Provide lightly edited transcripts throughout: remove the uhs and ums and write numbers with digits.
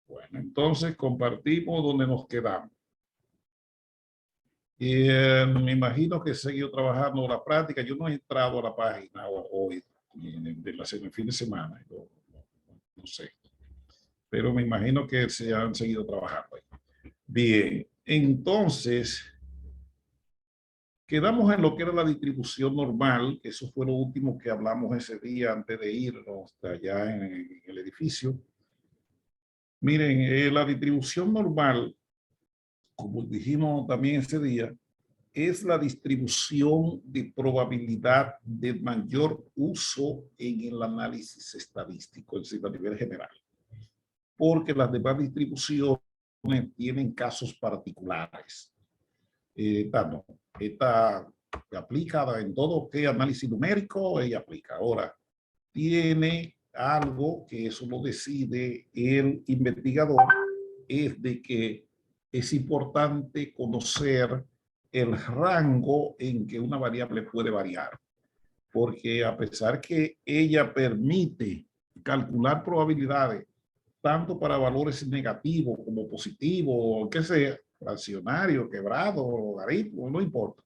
Bueno, entonces compartimos donde nos quedamos. Me imagino que he seguido trabajando la práctica. Yo no he entrado a la página hoy, en el fin de semana, no sé. Pero me imagino que se han seguido trabajando ahí. Bien, entonces, quedamos en lo que era la distribución normal, que eso fue lo último que hablamos ese día antes de irnos hasta allá en el edificio. Miren, la distribución normal, como dijimos también ese día, es la distribución de probabilidad de mayor uso en el análisis estadístico, es decir, a nivel general. Porque las demás distribuciones tienen casos particulares. Esta aplica en todo que análisis numérico, ella aplica. Ahora, tiene algo que eso lo decide el investigador, es de que es importante conocer el rango en que una variable puede variar, porque a pesar que ella permite calcular probabilidades tanto para valores negativos como positivos, o que sea, fraccionario, quebrado, logaritmo, no importa.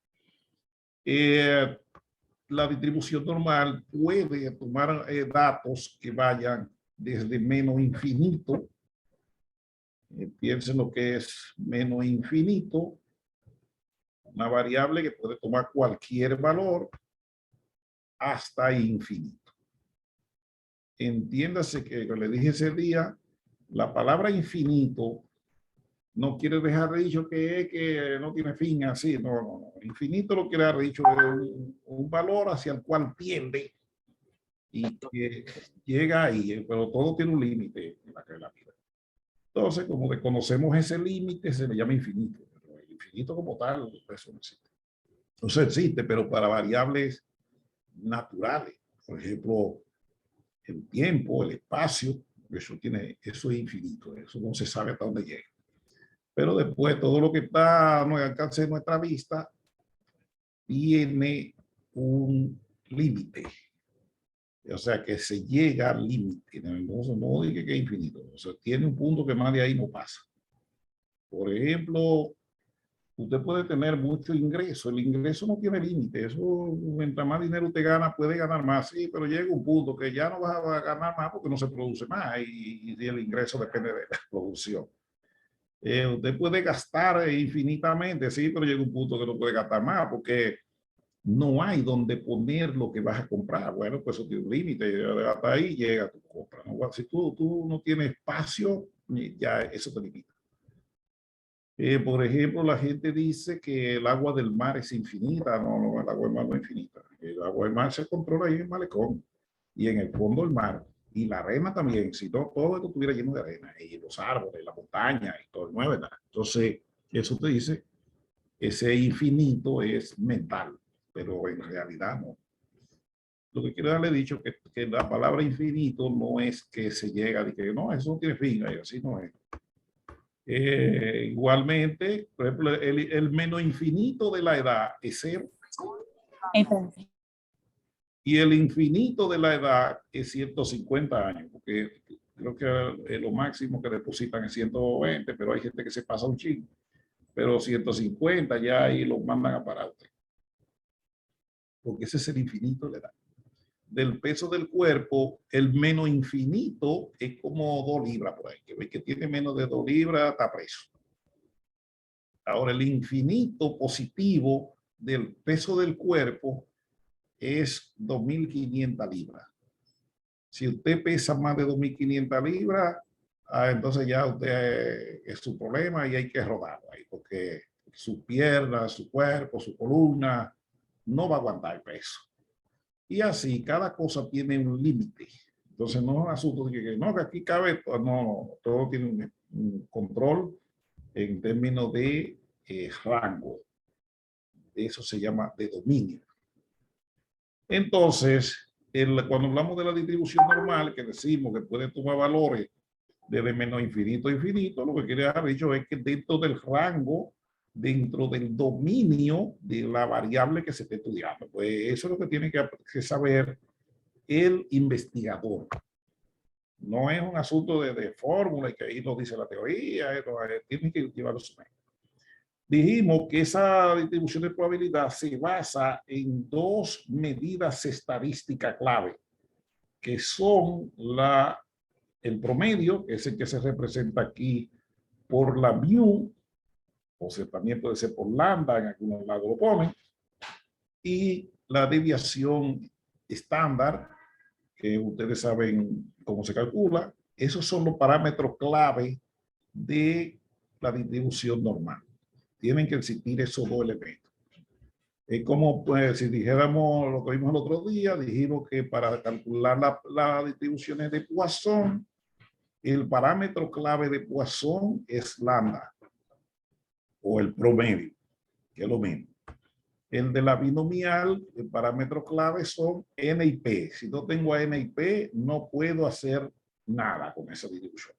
La distribución normal puede tomar datos que vayan desde menos infinito, piensen lo que es menos infinito, una variable que puede tomar cualquier valor hasta infinito. Entiéndase que le dije ese día, la palabra infinito no quiere dejar dicho que no tiene fin así, no. Infinito lo quiere dejar dicho un valor hacia el cual tiende y que llega ahí, pero todo tiene un límite en la vida. Entonces, como desconocemos ese límite, se le llama infinito. Pero el infinito como tal, eso no existe. Eso existe, pero para variables naturales. Por ejemplo, el tiempo, el espacio, eso es infinito. Eso no se sabe hasta dónde llega. Pero después, todo lo que está al alcance de nuestra vista tiene un límite. O sea, que se llega al límite. No diga que es infinito. O sea, tiene un punto que más de ahí no pasa. Por ejemplo, usted puede tener mucho ingreso. El ingreso no tiene límite. Eso, mientras más dinero usted gana, puede ganar más. Sí, pero llega un punto que ya no vas a ganar más porque no se produce más y el ingreso depende de la producción. Usted puede gastar infinitamente, sí, pero llega un punto que no puede gastar más porque no hay donde poner lo que vas a comprar. Bueno, pues eso tiene un límite. Hasta ahí llega tu compra, ¿no? Si tú no tienes espacio, ya eso te limita. Por ejemplo, la gente dice que el agua del mar es infinita. No, el agua del mar no es infinita. El agua del mar se controla ahí en el malecón y en el fondo del mar. Y la arena también. Si todo esto estuviera lleno de arena, y los árboles, la montaña y todo, no es verdad. Entonces, eso te dice, ese infinito es mental, pero en realidad no. Lo que quiero darle dicho que la palabra infinito no es que se llega de que no, eso no tiene fin, así no es. Igualmente, por ejemplo, el menos infinito de la edad es 0. Y el infinito de la edad es 150 años, porque creo que lo máximo que depositan es 120, pero hay gente que se pasa un chingo. Pero 150 ya ahí lo mandan a parar usted. Porque ese es el infinito de la edad. Del peso del cuerpo, el menos infinito es como 2 libras por ahí. Que ve que tiene menos de 2 libras, está preso. Ahora, el infinito positivo del peso del cuerpo es 2.500 libras. Si usted pesa más de 2.500 libras, entonces ya usted es su problema y hay que rodarlo ahí, porque su pierna, su cuerpo, su columna no va a aguantar el peso. Y así, cada cosa tiene un límite. Entonces no es un asunto de que aquí cabe, no, todo tiene un control en términos de rango. Eso se llama de dominio. Entonces, cuando hablamos de la distribución normal, que decimos que puede tomar valores desde menos infinito a infinito, lo que quiere haber dicho es que dentro del rango, dentro del dominio de la variable que se esté estudiando. Pues eso es lo que tiene que saber el investigador. No es un asunto de fórmula y que ahí nos dice la teoría, tiene que llevar su método. Dijimos que esa distribución de probabilidad se basa en dos medidas estadísticas clave, que son el promedio, que es el que se representa aquí por la mu, o sea, también puede ser por lambda, en algunos lados lo ponen, y la desviación estándar, que ustedes saben cómo se calcula. Esos son los parámetros clave de la distribución normal. Tienen que existir esos dos elementos. Es como pues, si dijéramos lo que vimos el otro día, dijimos que para calcular las distribuciones de Poisson, el parámetro clave de Poisson es lambda, o el promedio, que es lo mismo. El de la binomial, el parámetro clave son N y P. Si no tengo a N y P, no puedo hacer nada con esa distribución.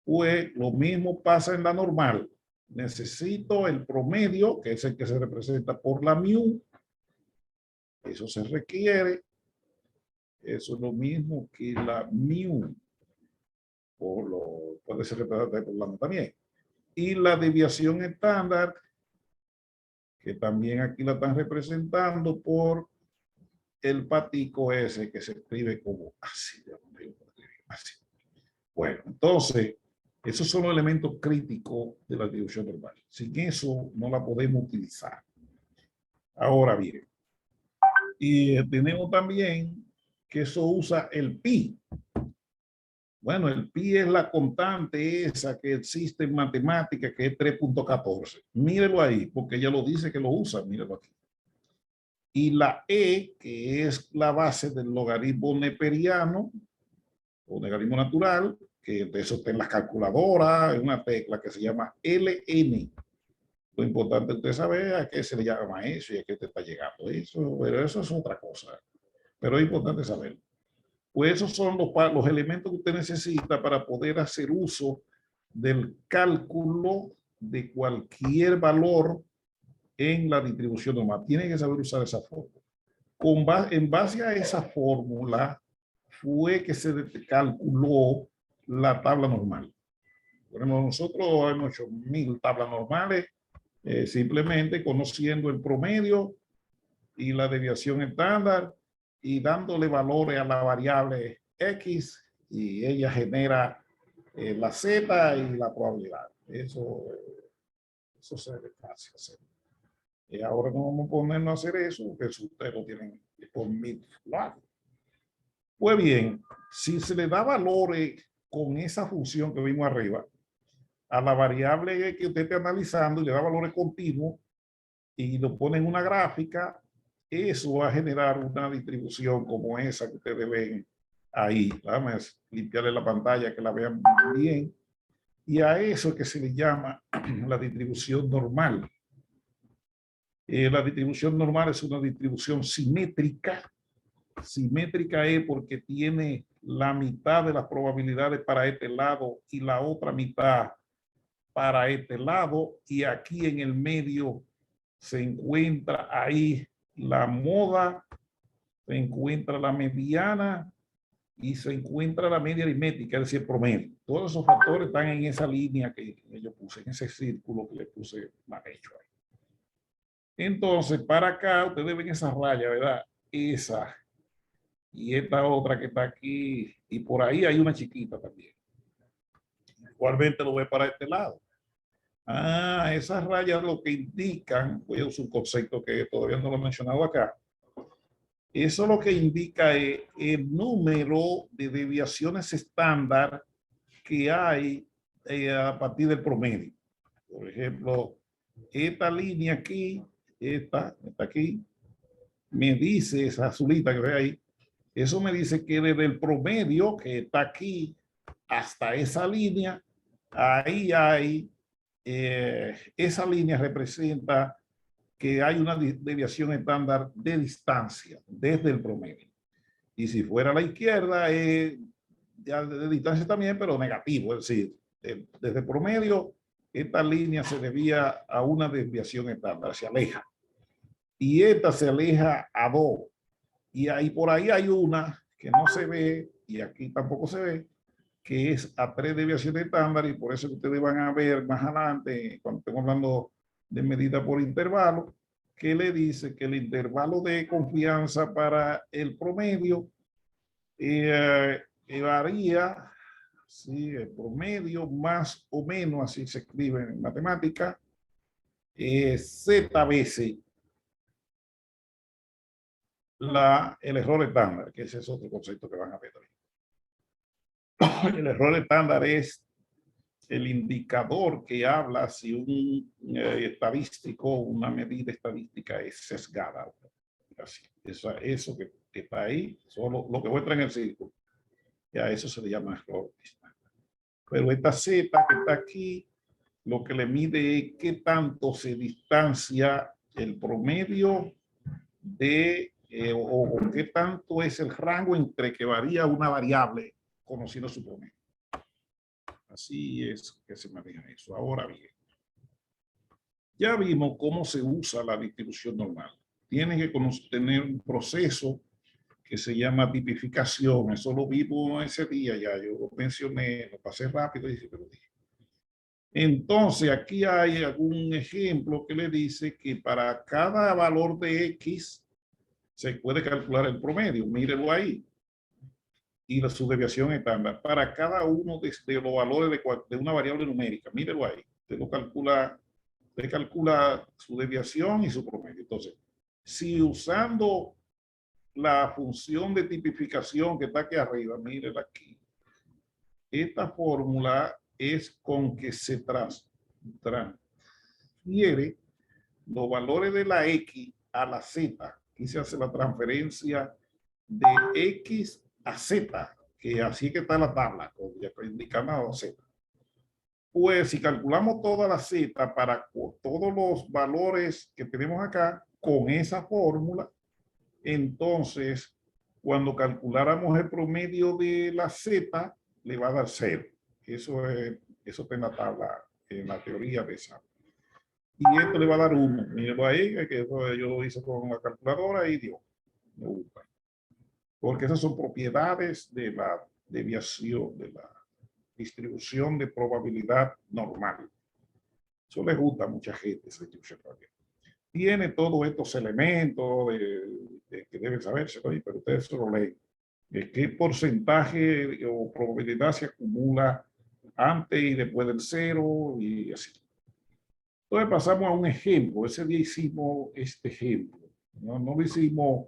Pues lo mismo pasa en la normal. Necesito el promedio, que es el que se representa por la mu. Eso se requiere. Eso es lo mismo que la mu. Puede ser representada por lambda también. Y la desviación estándar, que también aquí la están representando por el patico ese que se escribe como así. Bueno, entonces, esos son los elementos críticos de la distribución normal. Sin eso no la podemos utilizar. Ahora bien, y tenemos también que eso usa el pi. Bueno, el pi es la constante esa que existe en matemática, que es 3.14. Mírelo ahí, porque ella lo dice que lo usa, mírelo aquí. Y la e, que es la base del logaritmo neperiano, o logaritmo natural, que de eso está en las calculadoras, es una tecla que se llama LN. Lo importante es usted saber a qué se le llama eso y a qué te está llegando eso, pero eso es otra cosa. Pero es importante saberlo. Pues esos son los elementos que usted necesita para poder hacer uso del cálculo de cualquier valor en la distribución normal. Tiene que saber usar esa fórmula. En base a esa fórmula fue que se calculó la tabla normal. Bueno, nosotros hemos hecho 1000 tablas normales, simplemente conociendo el promedio y la desviación estándar y dándole valores a la variable X, y ella genera la Z y la probabilidad. Eso se ve fácil hacer. Y ahora no vamos a ponernos a hacer eso, porque ustedes lo tienen por 1000 lados. Pues bien, si se le da valores con esa función que vimos arriba, a la variable que usted esté analizando y le da valores continuos y lo pone en una gráfica, eso va a generar una distribución como esa que ustedes ven ahí. Vamos a limpiarle la pantalla que la vean bien. Y a eso que se le llama la distribución normal. La distribución normal es una distribución simétrica. Simétrica es porque tiene la mitad de las probabilidades para este lado y la otra mitad para este lado, y aquí en el medio se encuentra ahí la moda, se encuentra la mediana y se encuentra la media aritmética, es decir, el promedio. Todos esos factores están en esa línea que yo puse, en ese círculo que le puse mal hecho ahí. Entonces, para acá, ustedes ven esa raya, ¿verdad? Esa y esta otra que está aquí, y por ahí hay una chiquita también. Igualmente lo ve para este lado. Ah, esas rayas lo que indican, voy a usar un concepto que todavía no lo he mencionado acá. Eso lo que indica es el número de desviaciones estándar que hay a partir del promedio. Por ejemplo, esta línea aquí, esta aquí, me dice, esa azulita que ve ahí, eso me dice que desde el promedio que está aquí hasta esa línea, ahí hay, esa línea representa que hay una desviación estándar de distancia desde el promedio. Y si fuera a la izquierda, ya de distancia también, pero negativo, es decir, desde el promedio, esta línea se desvía a una desviación estándar, se aleja. Y esta se aleja a 2. Y ahí por ahí hay una que no se ve, y aquí tampoco se ve, que es a 3 desviaciones estándar, y por eso que ustedes van a ver más adelante, cuando estemos hablando de medida por intervalo, que le dice que el intervalo de confianza para el promedio varía, ¿sí? El promedio más o menos, así se escribe en matemática, Z veces el error estándar, que ese es otro concepto que van a ver hoy. El error estándar es el indicador que habla si un estadístico, una medida estadística es sesgada. Así, eso que está ahí, solo lo que muestra en el círculo, ya eso se le llama error estándar. Pero esta Z que está aquí, lo que le mide es qué tanto se distancia el promedio de, o qué tanto es el rango entre que varía una variable conociendo su promedio. Así es que se maneja eso. Ahora bien, ya vimos cómo se usa la distribución normal. Tienen que tener un proceso que se llama tipificación. Eso lo vimos ese día ya, yo lo mencioné, lo pasé rápido y lo dije. Entonces, aquí hay algún ejemplo que le dice que para cada valor de X se puede calcular el promedio. Mírenlo ahí. Y su desviación estándar. Para cada uno de los valores de una variable numérica. Mírenlo ahí. Usted calcula su desviación y su promedio. Entonces, si usando la función de tipificación que está aquí arriba, mírenla aquí. Esta fórmula es con que se transfiere los valores de la X a la Z. Aquí se hace la transferencia de X a Z, que así que está la tabla, indicando Z. Pues si calculamos toda la Z para todos los valores que tenemos acá, con esa fórmula, entonces, cuando calculáramos el promedio de la Z, le va a dar 0. Eso está en la tabla, en la teoría de esa. Y esto le va a dar 1. Mírenlo ahí, que yo lo hice con la calculadora y dio 1. Porque esas son propiedades de la desviación, de la distribución de probabilidad normal. Eso le gusta a mucha gente, esa distribución probabilidad. Tiene todos estos elementos que deben saberse, pero ustedes se lo leen. ¿Qué porcentaje o probabilidad se acumula antes y después del 0 y así? Entonces pasamos a un ejemplo. Ese día hicimos este ejemplo. No lo hicimos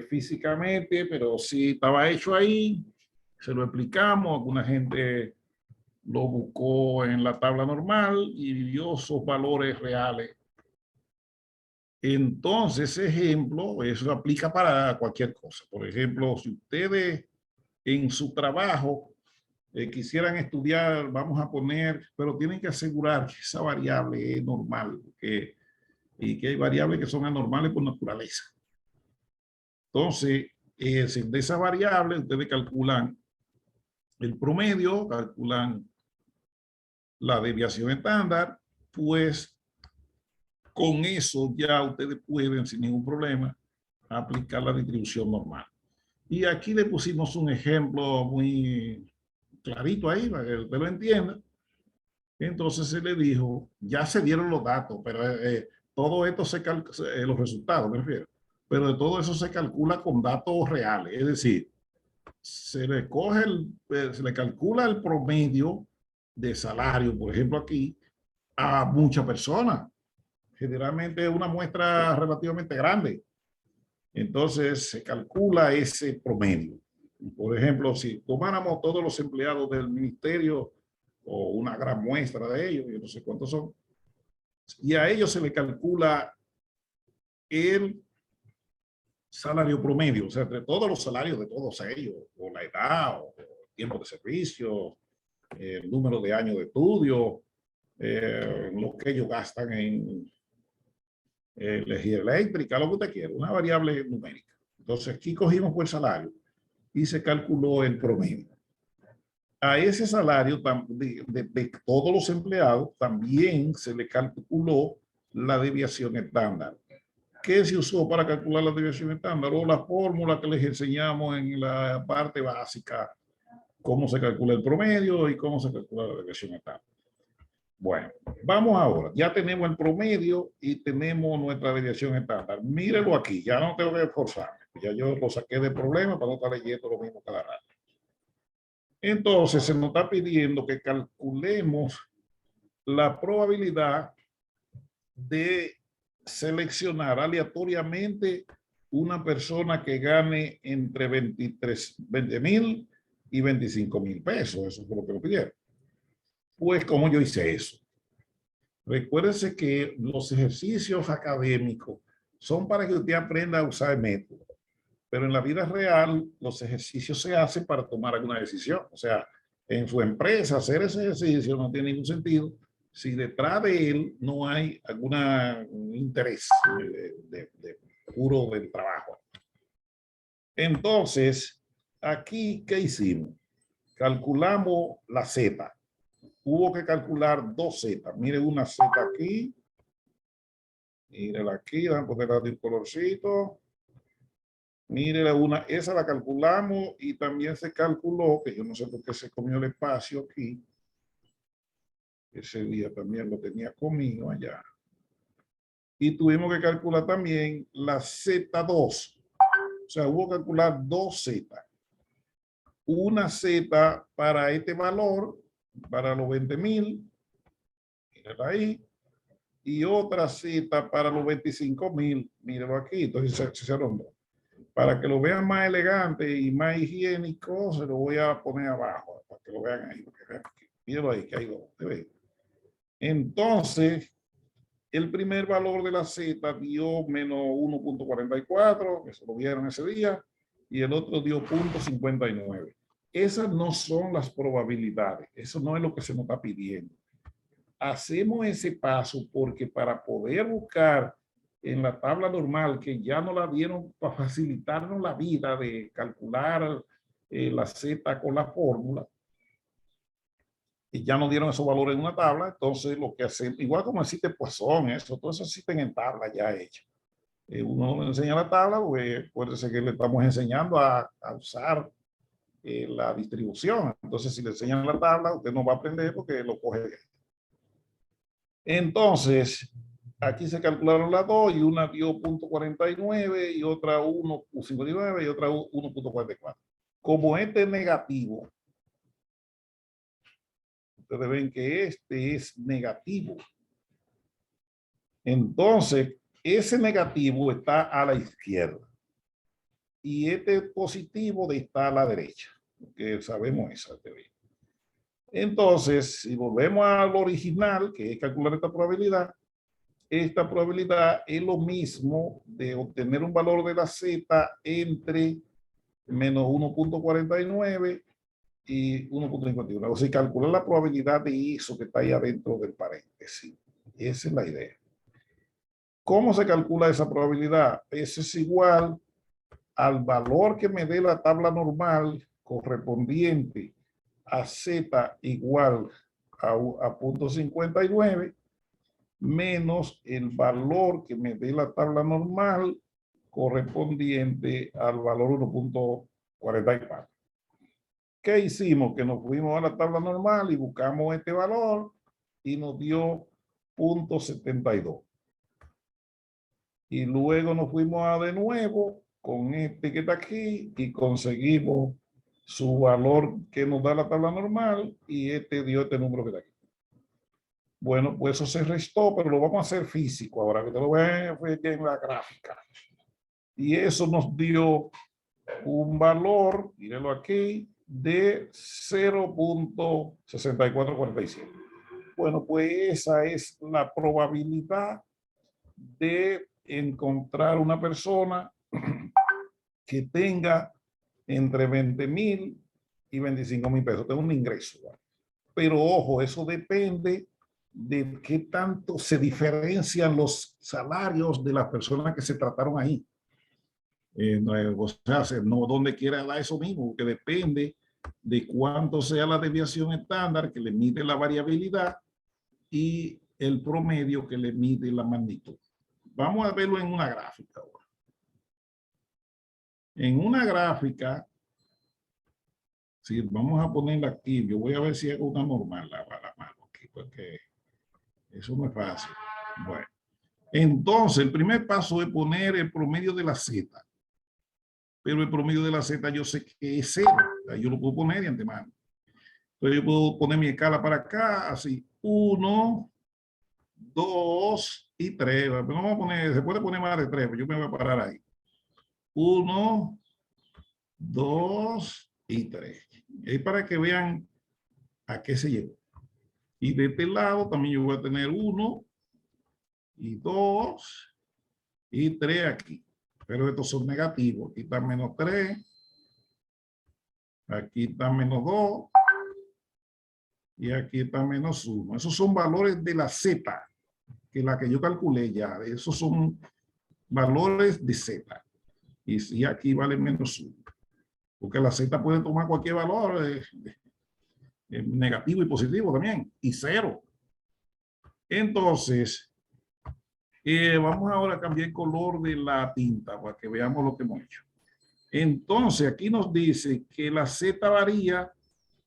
físicamente, pero sí estaba hecho ahí. Se lo explicamos. Alguna gente lo buscó en la tabla normal y vio sus valores reales. Entonces, ese ejemplo, eso aplica para cualquier cosa. Por ejemplo, si ustedes en su trabajo quisieran estudiar, vamos a poner, pero tienen que asegurar que esa variable es normal, y que hay variables que son anormales por naturaleza. Entonces, de esa variable, ustedes calculan el promedio, calculan la desviación estándar, pues con eso ya ustedes pueden, sin ningún problema, aplicar la distribución normal. Y aquí le pusimos un ejemplo muy clarito ahí, para que usted lo entienda. Entonces se le dijo, ya se dieron los datos, pero todo esto los resultados me refiero, pero de todo eso se calcula con datos reales, es decir, se le calcula el promedio de salario, por ejemplo aquí, a muchas personas. Generalmente es una muestra relativamente grande. Entonces se calcula ese promedio. Por ejemplo, si tomáramos todos los empleados del ministerio o una gran muestra de ellos, yo no sé cuántos son, y a ellos se le calcula el salario promedio, o sea, entre todos los salarios de todos ellos, o la edad, o el tiempo de servicio, el número de años de estudio, lo que ellos gastan en energía eléctrica, lo que usted quiera, una variable numérica. Entonces aquí cogimos por salario y se calculó el promedio. A ese salario de todos los empleados también se le calculó la desviación estándar. ¿Qué se usó para calcular la desviación estándar? O la fórmula que les enseñamos en la parte básica cómo se calcula el promedio y cómo se calcula la desviación estándar. Bueno, vamos ahora. Ya tenemos el promedio y tenemos nuestra desviación estándar. Mírelo aquí, ya no tengo que esforzarme. Ya yo lo saqué de problema para no estar leyendo lo mismo cada rato. Entonces, se nos está pidiendo que calculemos la probabilidad de seleccionar aleatoriamente una persona que gane entre 20,000 y 25,000 pesos. Eso fue lo que nos pidieron. Pues, ¿cómo yo hice eso? Recuérdese que los ejercicios académicos son para que usted aprenda a usar el método, pero en la vida real los ejercicios se hacen para tomar alguna decisión. O sea, en su empresa hacer ese ejercicio no tiene ningún sentido si detrás de él no hay algún interés de puro del trabajo. Entonces, aquí, ¿qué hicimos? Calculamos la Z. Hubo que calcular dos Z. Mire una Z aquí. Mírela aquí, vamos a ponerla de un colorcito. Mírela una, esa la calculamos y también se calculó, que yo no sé por qué se comió el espacio aquí. Ese día también lo tenía comido allá. Y tuvimos que calcular también la Z2. O sea, hubo que calcular dos Z. Una Z para este valor, para los 20,000. Mírala ahí. Y otra Z para los 25,000. Míralo aquí. Entonces se hicieron dos. Para que lo vean más elegante y más higiénico, se lo voy a poner abajo, para que lo vean ahí. Mírenlo ahí, que hay dos. Entonces, el primer valor de la Z dio menos 1.44, que se lo vieron ese día, y el otro dio 0.59. Esas no son las probabilidades, eso no es lo que se nos está pidiendo. Hacemos ese paso porque para poder buscar en la tabla normal, que ya nos la dieron para facilitarnos la vida de calcular la Z con la fórmula, y ya nos dieron esos valores en una tabla, entonces lo que hacemos, igual como existe Poisson, eso, todo eso existen en tabla ya hecho. Uno enseña la tabla, pues puede ser que le estamos enseñando a usar la distribución. Entonces, si le enseñan la tabla, usted no va a aprender porque lo coge. Entonces, aquí se calcularon las dos y una dio 0.49 y otra 1.59 y otra 1.44. Como este es negativo, ustedes ven que este es negativo. Entonces, ese negativo está a la izquierda y este positivo está a la derecha, que sabemos esa teoría. Entonces, si volvemos al original, que es calcular esta probabilidad es lo mismo de obtener un valor de la Z entre menos 1.49 y 1.51. O sea, calcular la probabilidad de eso que está ahí adentro del paréntesis. Esa es la idea. ¿Cómo se calcula esa probabilidad? Eso es igual al valor que me dé la tabla normal correspondiente a Z igual a 0.59 menos el valor que me dé la tabla normal correspondiente al valor 1.44. ¿Qué hicimos? Que nos fuimos a la tabla normal y buscamos este valor y nos dio 0.72. Y luego nos fuimos a de nuevo con este que está aquí y conseguimos su valor que nos da la tabla normal y este dio este número que está aquí. Bueno, pues eso se restó, pero lo vamos a hacer físico ahora, que te lo vean en la gráfica. Y eso nos dio un valor, mírenlo aquí, de 0.6447. Bueno, pues esa es la probabilidad de encontrar una persona que tenga entre 20,000 y 25,000 pesos. Tengo un ingreso. Pero ojo, eso depende de qué tanto se diferencian los salarios de las personas que se trataron ahí. O sea, no donde quiera dar eso mismo, que depende de cuánto sea la desviación estándar que le mide la variabilidad y el promedio que le mide la magnitud. Vamos a verlo en una gráfica ahora. En una gráfica Si vamos a ponerla aquí, yo voy a ver si hago una normal, la mano aquí, porque eso no es fácil. Bueno, entonces el primer paso es poner el promedio de la Z. Pero el promedio de la Z yo sé que es 0. Yo lo puedo poner de antemano. Entonces yo puedo poner mi escala para acá, así, 1, 2 y 3. Pero no vamos a poner, se puede poner más de 3, pero yo me voy a parar ahí. 1, 2 y 3. Es para que vean a qué se llegó. Y de este lado también yo voy a tener 1 y 2 y 3 aquí. Pero estos son negativos. Aquí está menos 3. Aquí está menos 2. Y aquí está menos 1. Esos son valores de la Z, que es la que yo calculé ya. Esos son valores de Z. Y si aquí vale menos 1. Porque la Z puede tomar cualquier valor, negativo y positivo también, y 0. Entonces, vamos ahora a cambiar el color de la tinta para que veamos lo que hemos hecho. Entonces, aquí nos dice que la Z varía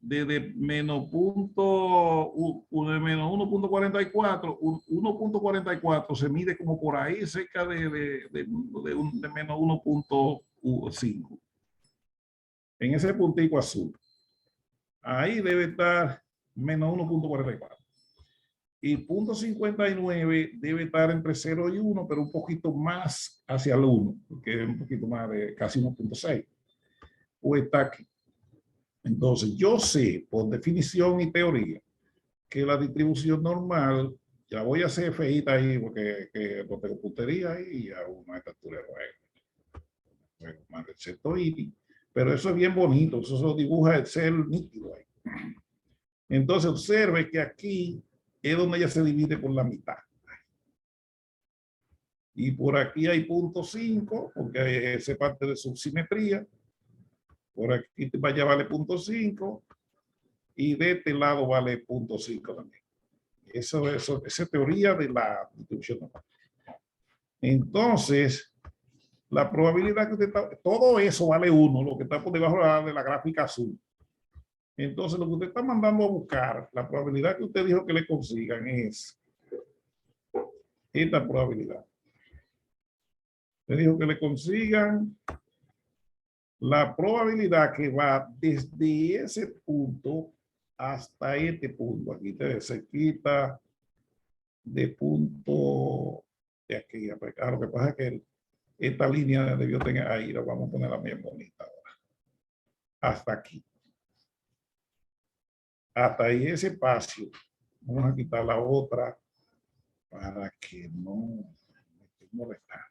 desde menos 1.44. 1.44 se mide como por ahí, cerca de menos 1.5. En ese puntico azul. Ahí debe estar menos 1.44. Y 0.59 debe estar entre 0 y 1, pero un poquito más hacia el 1, porque es un poquito más de casi 1.6. O está aquí. Entonces, yo sé, por definición y teoría, que la distribución normal, ya voy a hacer feita ahí, porque no tengo puntería ahí y a una estatura de más del setoide. Pero eso es bien bonito, eso se dibuja el cel nítido ahí. Entonces, observe que aquí es donde ella se divide por la mitad. Y por aquí hay 0.5, porque esa es parte de subsimetría. Por aquí vaya vale 0.5 y de este lado vale 0.5 también. Esa es teoría de la distribución normal. Entonces, la probabilidad que usted está, todo eso vale 1, lo que está por debajo de la gráfica azul. Entonces, lo que usted está mandando a buscar, la probabilidad que usted dijo que le consigan es esta probabilidad. Usted dijo que le consigan la probabilidad que va desde ese punto hasta este punto. Aquí se quita de punto de aquí. Lo que pasa es que esta línea debió tener ahí, la vamos a poner la bien bonita ahora. Hasta aquí. Hasta ahí ese espacio. Vamos a quitar la otra para que no me esté molestando.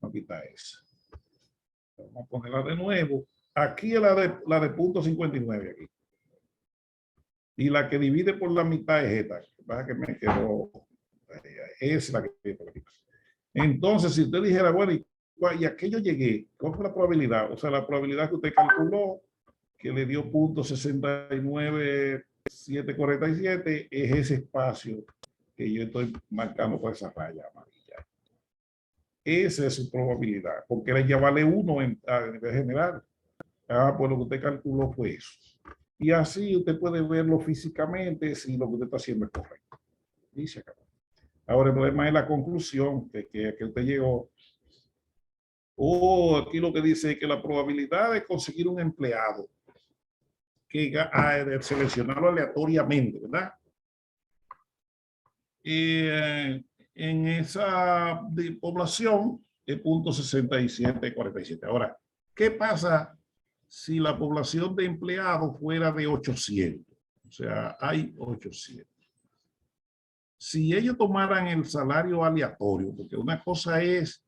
No quita eso. Vamos a ponerla de nuevo. Aquí es la de 0.59 aquí. Y la que divide por la mitad es esta. Pasa que me quedó. Es la que divide por la mitad. Entonces, si usted dijera, bueno, ¿y a qué yo llegué? ¿Cuál fue la probabilidad? O sea, la probabilidad que usted calculó, que le dio 0.69747, es ese espacio que yo estoy marcando por esa raya amarilla. Esa es su probabilidad, porque ella vale 1 a nivel general. Pues lo que usted calculó fue eso. Y así usted puede verlo físicamente si lo que usted está haciendo es correcto. Y se acabó. Ahora el problema es la conclusión que usted llegó. Aquí lo que dice es que la probabilidad de conseguir un empleado, de seleccionarlo aleatoriamente, ¿verdad? En esa población es 0.6747. Ahora, ¿qué pasa si la población de empleados fuera de 800? O sea, hay 800. Si ellos tomaran el salario aleatorio, porque una cosa es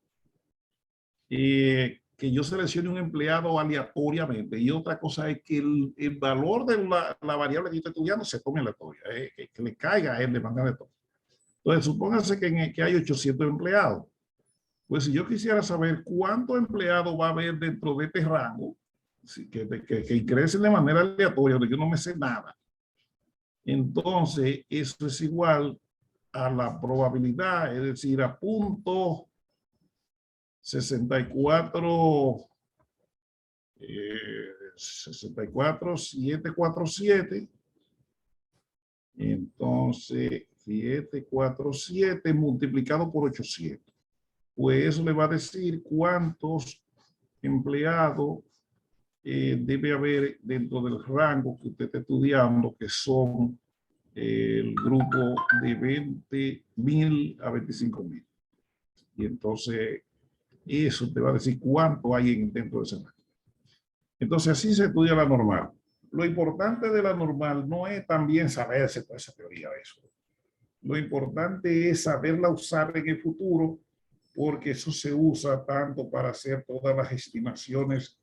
que yo seleccione un empleado aleatoriamente y otra cosa es que el valor de la variable que yo estoy estudiando se tome aleatoria, que le caiga a él de manera aleatoria. Entonces, supóngase que hay 800 empleados. Pues si yo quisiera saber cuántos empleados va a haber dentro de este rango, que ingresen de manera aleatoria, donde yo no me sé nada, entonces eso es igual a la probabilidad, es decir, a 0.64, 64,747. Entonces, 747 multiplicado por 800. Pues eso le va a decir cuántos empleados debe haber dentro del rango que usted está estudiando, que son el grupo de 20,000 a 25,000. Y entonces, eso te va a decir cuánto hay dentro de ese rango. Entonces, así se estudia la normal. Lo importante de la normal no es también saberse toda esa teoría de eso. Lo importante es saberla usar en el futuro, porque eso se usa tanto para hacer todas las estimaciones,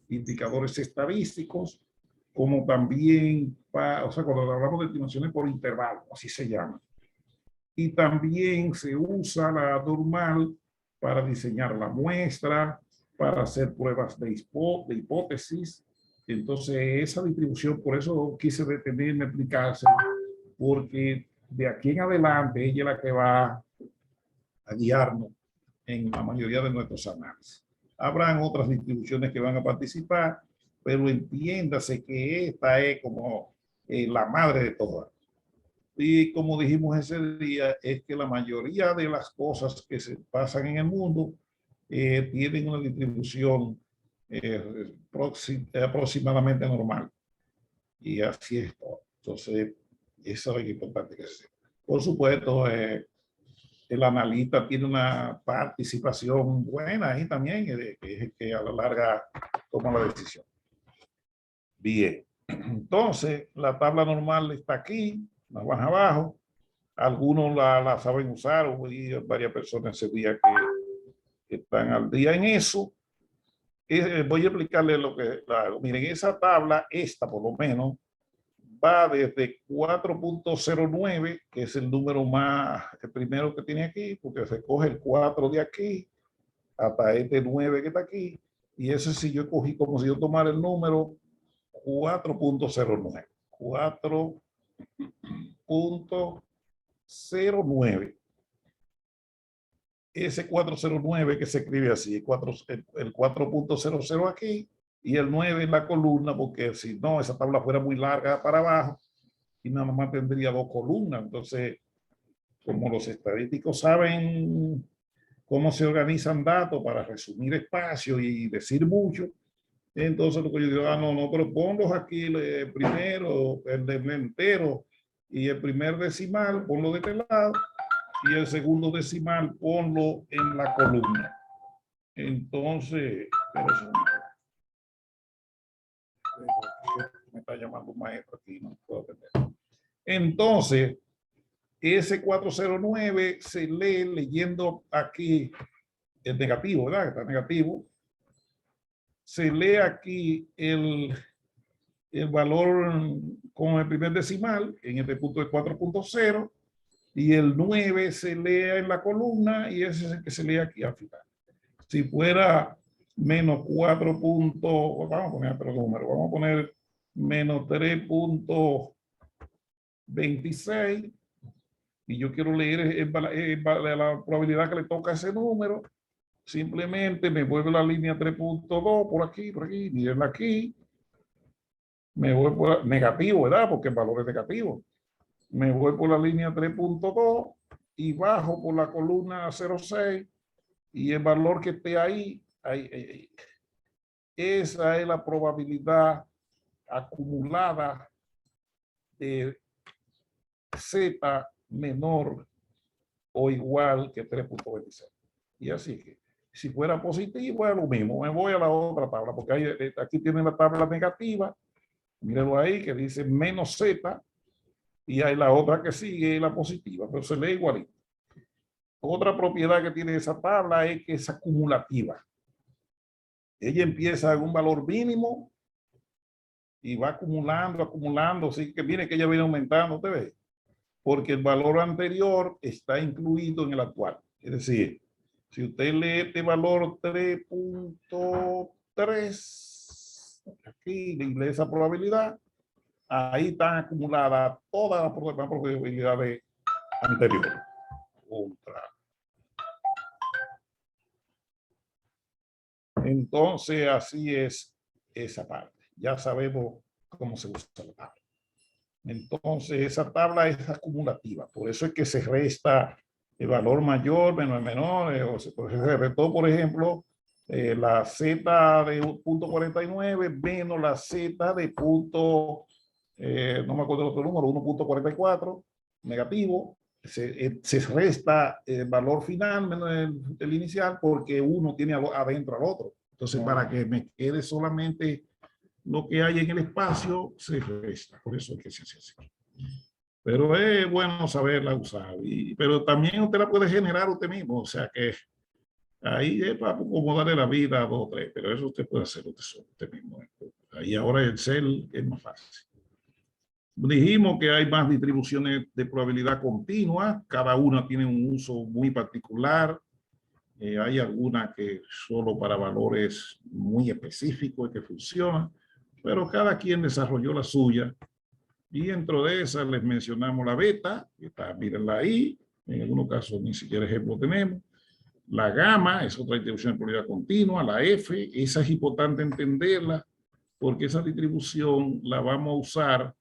indicadores estadísticos, como también para, o sea, cuando hablamos de estimaciones por intervalo, así se llama. Y también se usa la normal para diseñar la muestra, para hacer pruebas de hipótesis. Entonces, esa distribución, por eso quise detenerme a explicarse, porque de aquí en adelante ella es la que va a guiarnos en la mayoría de nuestros análisis. Habrán otras distribuciones que van a participar, pero entiéndase que esta es como la madre de todas. Y como dijimos ese día, es que la mayoría de las cosas que se pasan en el mundo tienen una distribución aproximadamente normal. Y así es todo. Entonces, eso es importante que sea. Por supuesto, el analista tiene una participación buena ahí también, que a la larga toma la decisión. Bien, entonces la tabla normal está aquí, más abajo. Algunos la saben usar, y varias personas ese día que están al día en eso. Voy a explicarles lo que, miren, esa tabla, esta por lo menos, va desde 4.09, que es el número más, el primero que tiene aquí, porque se coge el 4 de aquí, hasta este 9 que está aquí, y ese sí yo cogí como si yo tomara el número 4.09. 4.09. Ese 409 que se escribe así, el 4.00 aquí, y el 9 en la columna, porque si no, esa tabla fuera muy larga para abajo, y nada más tendría dos columnas. Entonces, como los estadísticos saben cómo se organizan datos para resumir espacio y decir mucho, entonces lo que yo digo, no, pero ponlos aquí primero, el entero, y el primer decimal, ponlo de este lado, y el segundo decimal, ponlo en la columna. Entonces, me está llamando un maestro aquí, no puedo atender. Entonces, ese 409 se lee leyendo aquí el negativo, ¿verdad? Está negativo. Se lee aquí el valor con el primer decimal, en este punto de 4.0, y el 9 se lee en la columna, y ese es el que se lee aquí al final. Si fuera menos 4. Vamos a poner otro número, vamos a poner menos 3.26, y yo quiero leer la probabilidad que le toca a ese número, simplemente me vuelvo a la línea 3.2 por aquí, miren aquí, me voy por negativo, ¿verdad? Porque el valor es negativo. Me voy por la línea 3.2 y bajo por la columna 0.6, y el valor que esté ahí, esa es la probabilidad acumulada de Z menor o igual que 3.26. Y así que, si fuera positivo, es lo mismo. Me voy a la otra tabla, porque aquí tienen la tabla negativa. Mírenlo ahí, que dice menos Z, y hay la otra que sigue, la positiva, pero se lee igualito. Otra propiedad que tiene esa tabla es que es acumulativa. Ella empieza en un valor mínimo y va acumulando, así que mire que ella viene aumentando, ¿te ve? Porque el valor anterior está incluido en el actual. Es decir, si usted lee este valor 3.3, aquí y lee esa probabilidad, ahí están acumuladas todas las probabilidades anteriores. Entonces, así es esa parte. ya sabemos cómo se usa la tabla. Entonces, esa tabla es acumulativa. Por eso es que se resta el valor mayor menos el menor. Se restó, por ejemplo, la Z de punto 49 menos la Z de punto, no me acuerdo el otro número, 1.44, negativo. Se resta el valor final menos el inicial porque uno tiene adentro al otro. Entonces, para que me quede solamente lo que hay en el espacio, se resta. Por eso es que se hace así. Pero es bueno saberla usar. Pero también usted la puede generar usted mismo. O sea que ahí es para acomodarle la vida a 2 o 3. Pero eso usted puede hacer usted mismo. Ahí ahora el Excel es más fácil. Dijimos que hay más distribuciones de probabilidad continua. Cada una tiene un uso muy particular. Hay algunas que solo para valores muy específicos que funcionan, pero cada quien desarrolló la suya. Y dentro de esas les mencionamos la beta, que está, mírenla ahí, en algunos casos ni siquiera ejemplo tenemos. La gamma es otra distribución de probabilidad continua, la F, esa es importante entenderla, porque esa distribución la vamos a usar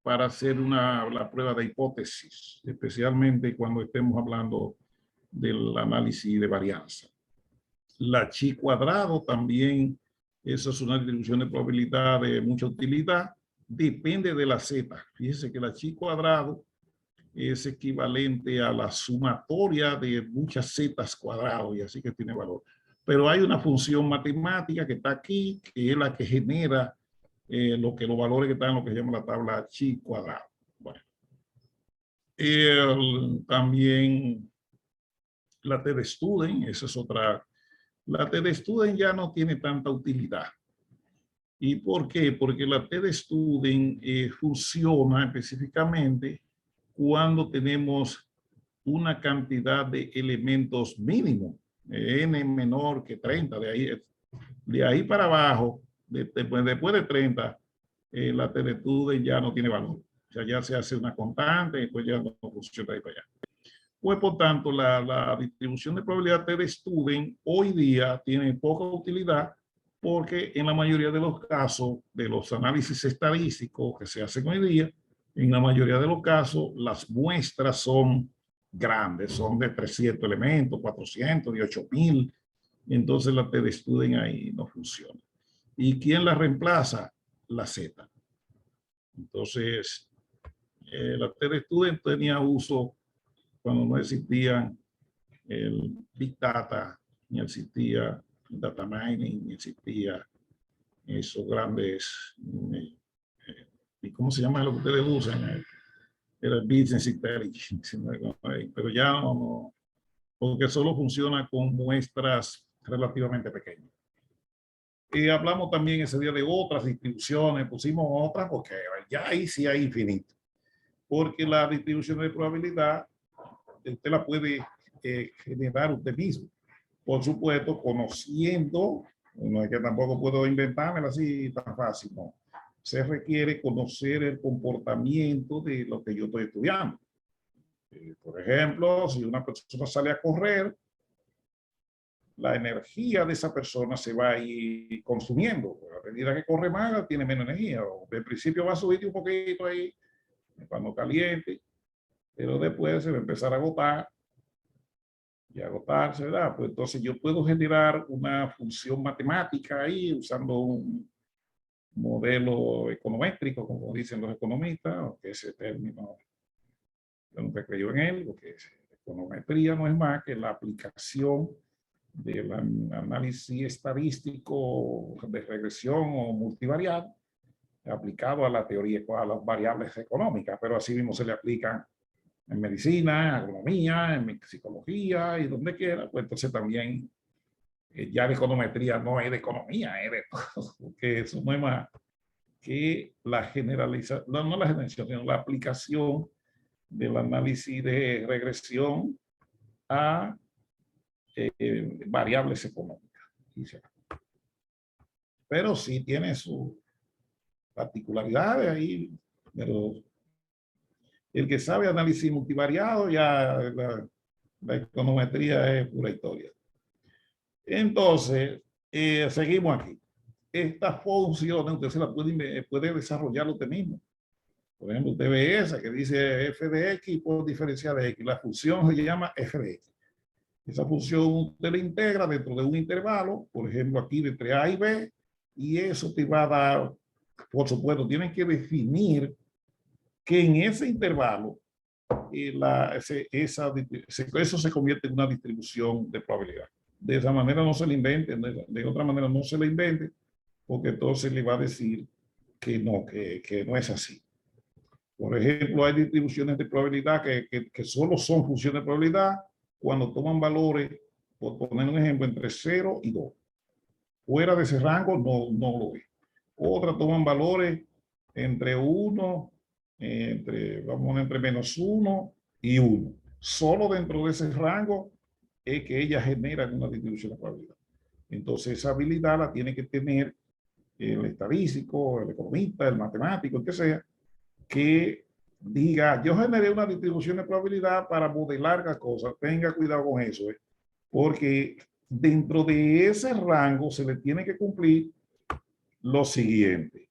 para hacer la prueba de hipótesis, especialmente cuando estemos hablando del análisis de varianza. La chi cuadrado también, esa es una distribución de probabilidad de mucha utilidad, depende de la z. Fíjense que la chi cuadrado es equivalente a la sumatoria de muchas zetas cuadrados y así que tiene valor. Pero hay una función matemática que está aquí, que es la que genera los valores que están en lo que se llama la tabla chi cuadrado. Bueno. También la TDStudent, esa es otra. La TDStudent ya no tiene tanta utilidad. ¿Y por qué? Porque la TDStudent funciona específicamente cuando tenemos una cantidad de elementos mínimo, n menor que 30. De ahí para abajo, después de 30, la TDStudent ya no tiene valor. O sea, ya se hace una constante y después ya no funciona de ahí para allá. Pues, por tanto, la distribución de probabilidad TDStudent hoy día tiene poca utilidad porque en la mayoría de los casos de los análisis estadísticos que se hacen hoy día, en la mayoría de los casos, las muestras son grandes, son de 300 elementos, 400, de 8000. Entonces, la TDStudent ahí no funciona. ¿Y quién la reemplaza? La Z. Entonces, la TDStudent tenía uso cuando no existían el Big Data, ni existía el Data Mining, ni existía esos grandes, ¿y cómo se llama lo que ustedes usan? Era el Business Intelligence, pero ya no, porque solo funciona con muestras relativamente pequeñas. Y hablamos también ese día de otras distribuciones, pusimos otras porque ya ahí sí hay infinito. Porque la distribución de probabilidad, usted la puede generar usted mismo. Por supuesto, conociendo, no es que tampoco puedo inventármela así tan fácil, no. Se requiere conocer el comportamiento de lo que yo estoy estudiando. Por ejemplo, si una persona sale a correr, la energía de esa persona se va a ir consumiendo. A medida que corre más, tiene menos energía. Al principio va a subir un poquito ahí, cuando caliente, pero después se va a empezar a agotar y agotarse, ¿verdad? Pues entonces yo puedo generar una función matemática ahí usando un modelo econométrico, como dicen los economistas, aunque ese término yo nunca creo en él, porque econometría no es más que la aplicación del análisis estadístico de regresión o multivariable aplicado a la teoría, a las variables económicas, pero así mismo se le aplican en medicina, en agronomía, en psicología y donde quiera. Pues entonces también ya la econometría no es de economía, es de todo, porque eso no es más que la generalización, no la generalización, sino la aplicación del análisis de regresión a variables económicas. Pero sí tiene sus particularidades ahí, pero el que sabe análisis multivariado, ya la econometría es pura historia. Entonces, seguimos aquí. estas funciones usted se las puede desarrollar usted mismo. Por ejemplo, usted ve esa que dice f de x por diferencial de x. La función se llama f de x. Esa función usted la integra dentro de un intervalo, por ejemplo, aquí entre a y b, y eso te va a dar, por supuesto, tienen que definir que en ese intervalo eso se convierte en una distribución de probabilidad. De esa manera no se le invente, de otra manera no se le invente, porque entonces le va a decir que no es así. Por ejemplo, hay distribuciones de probabilidad que solo son funciones de probabilidad cuando toman valores, por poner un ejemplo, entre 0 y 2. Fuera de ese rango no lo es. Otras toman valores entre 1, entre menos 1 y 1. Solo dentro de ese rango es que ellas generan una distribución de probabilidad. Entonces, esa habilidad la tiene que tener el estadístico, el economista, el matemático, el que sea, que diga, yo generé una distribución de probabilidad para modelar las cosas. Tenga cuidado con eso, porque dentro de ese rango se le tiene que cumplir lo siguiente,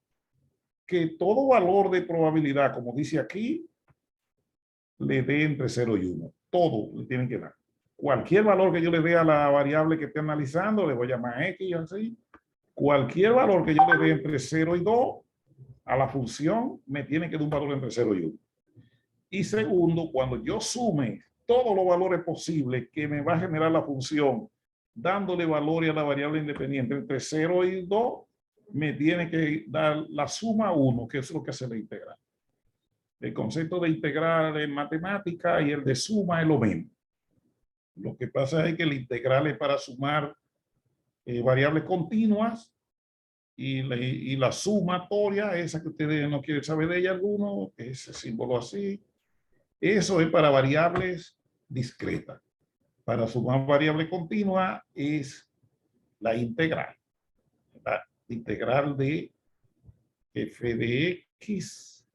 que todo valor de probabilidad, como dice aquí, le dé entre 0 y 1. Todo le tienen que dar. Cualquier valor que yo le dé a la variable que esté analizando, le voy a llamar X, así. Cualquier valor que yo le dé entre 0 y 2 a la función, me tiene que dar un valor entre 0 y 1. Y segundo, cuando yo sume todos los valores posibles que me va a generar la función, dándole valores a la variable independiente entre 0 y 2, me tiene que dar la suma 1, que es lo que se le integra. El concepto de integral en matemática y el de suma es lo mismo. Lo que pasa es que el integral es para sumar variables continuas y la sumatoria, esa que ustedes no quieren saber de ella alguno, ese símbolo así, eso es para variables discretas. Para sumar variable continua es la integral. La integral de f de x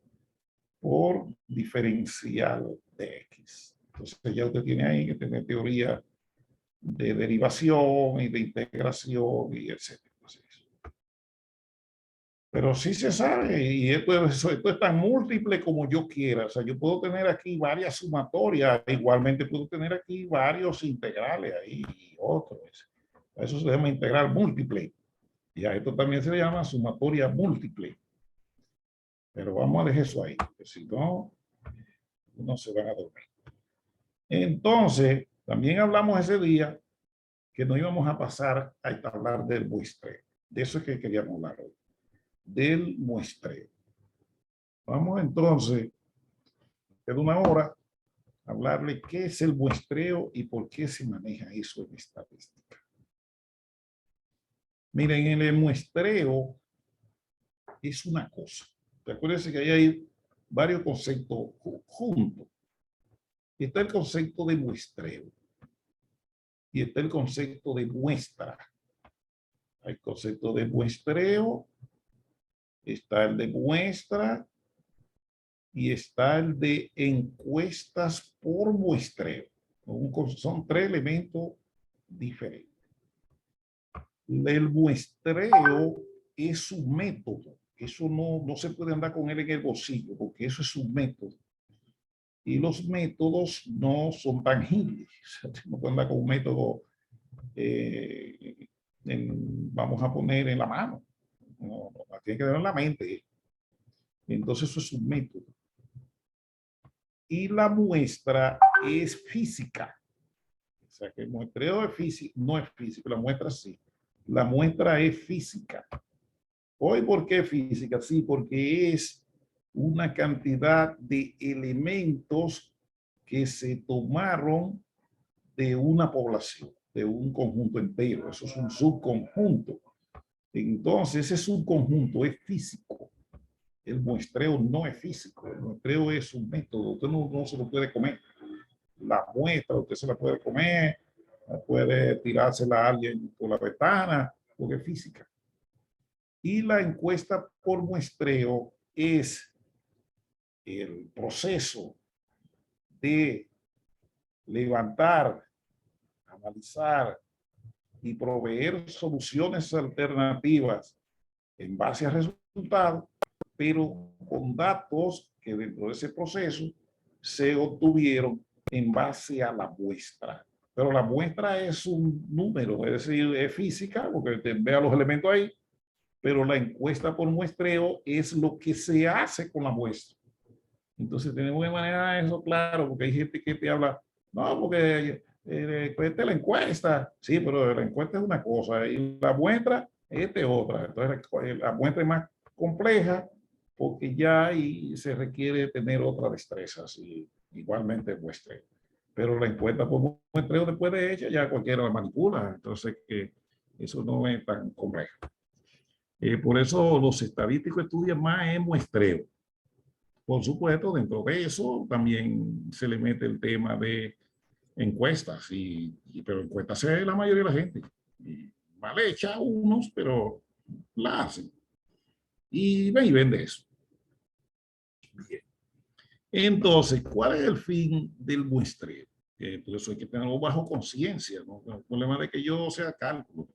por diferencial de x. Entonces ya usted tiene ahí que tener teoría de derivación y de integración y etcétera. Pero sí se sabe, y esto es tan múltiple como yo quiera. O sea, yo puedo tener aquí varias sumatorias, igualmente puedo tener aquí varios integrales ahí y otros. Eso se llama integral múltiple. Y a esto también se le llama sumatoria múltiple. Pero vamos a dejar eso ahí, porque si no, no se van a dormir. Entonces, también hablamos ese día que no íbamos a pasar a hablar del muestreo. De eso es que queríamos hablar hoy. Del muestreo. Vamos entonces, en una hora, a hablarle qué es el muestreo y por qué se maneja eso en estadística. Miren, en el muestreo es una cosa. Recuérdense que ahí hay varios conceptos juntos. Está el concepto de muestreo y está el concepto de muestra. Hay concepto de muestreo, está el de muestra y está el de encuestas por muestreo. Son tres elementos diferentes. El muestreo es un método. Eso no se puede andar con él en el bolsillo, porque eso es un método. Y los métodos no son tangibles. No puede andar con un método, vamos a poner en la mano. No, tiene que tener en la mente. Entonces eso es un método. Y la muestra es física. O sea que el muestreo es físico, no es físico, la muestra sí. La muestra es física. Hoy, ¿por qué física? Sí, porque es una cantidad de elementos que se tomaron de una población, de un conjunto entero. Eso es un subconjunto. Entonces, ese subconjunto es físico. El muestreo no es físico. El muestreo es un método. Usted no se lo puede comer. La muestra, usted se la puede comer, puede tirársela a alguien por la ventana, porque es física. Y la encuesta por muestreo es el proceso de levantar, analizar y proveer soluciones alternativas en base a resultados, pero con datos que dentro de ese proceso se obtuvieron en base a la muestra. Pero la muestra es un número, es decir, es física, porque te vea los elementos ahí, pero la encuesta por muestreo es lo que se hace con la muestra. Entonces tenemos que manejar eso claro, porque hay gente que te habla, no, porque esta es la encuesta. Sí, pero la encuesta es una cosa y la muestra es otra. Entonces la muestra es más compleja porque ya ahí se requiere tener otras destrezas y igualmente muestreo. Pero la encuesta por muestreo después de hecha ya cualquiera la manipula. Entonces que eso no es tan complejo. Por eso los estadísticos estudian más en muestreo. Por supuesto, dentro de eso también se le mete el tema de encuestas, pero encuestas es la mayoría de la gente. Y mal hecha unos, pero la hacen. Y ven y vende eso. Bien. Entonces, ¿cuál es el fin del muestreo? Por eso hay que tenerlo bajo conciencia, ¿no? El problema de que yo sea cálculo.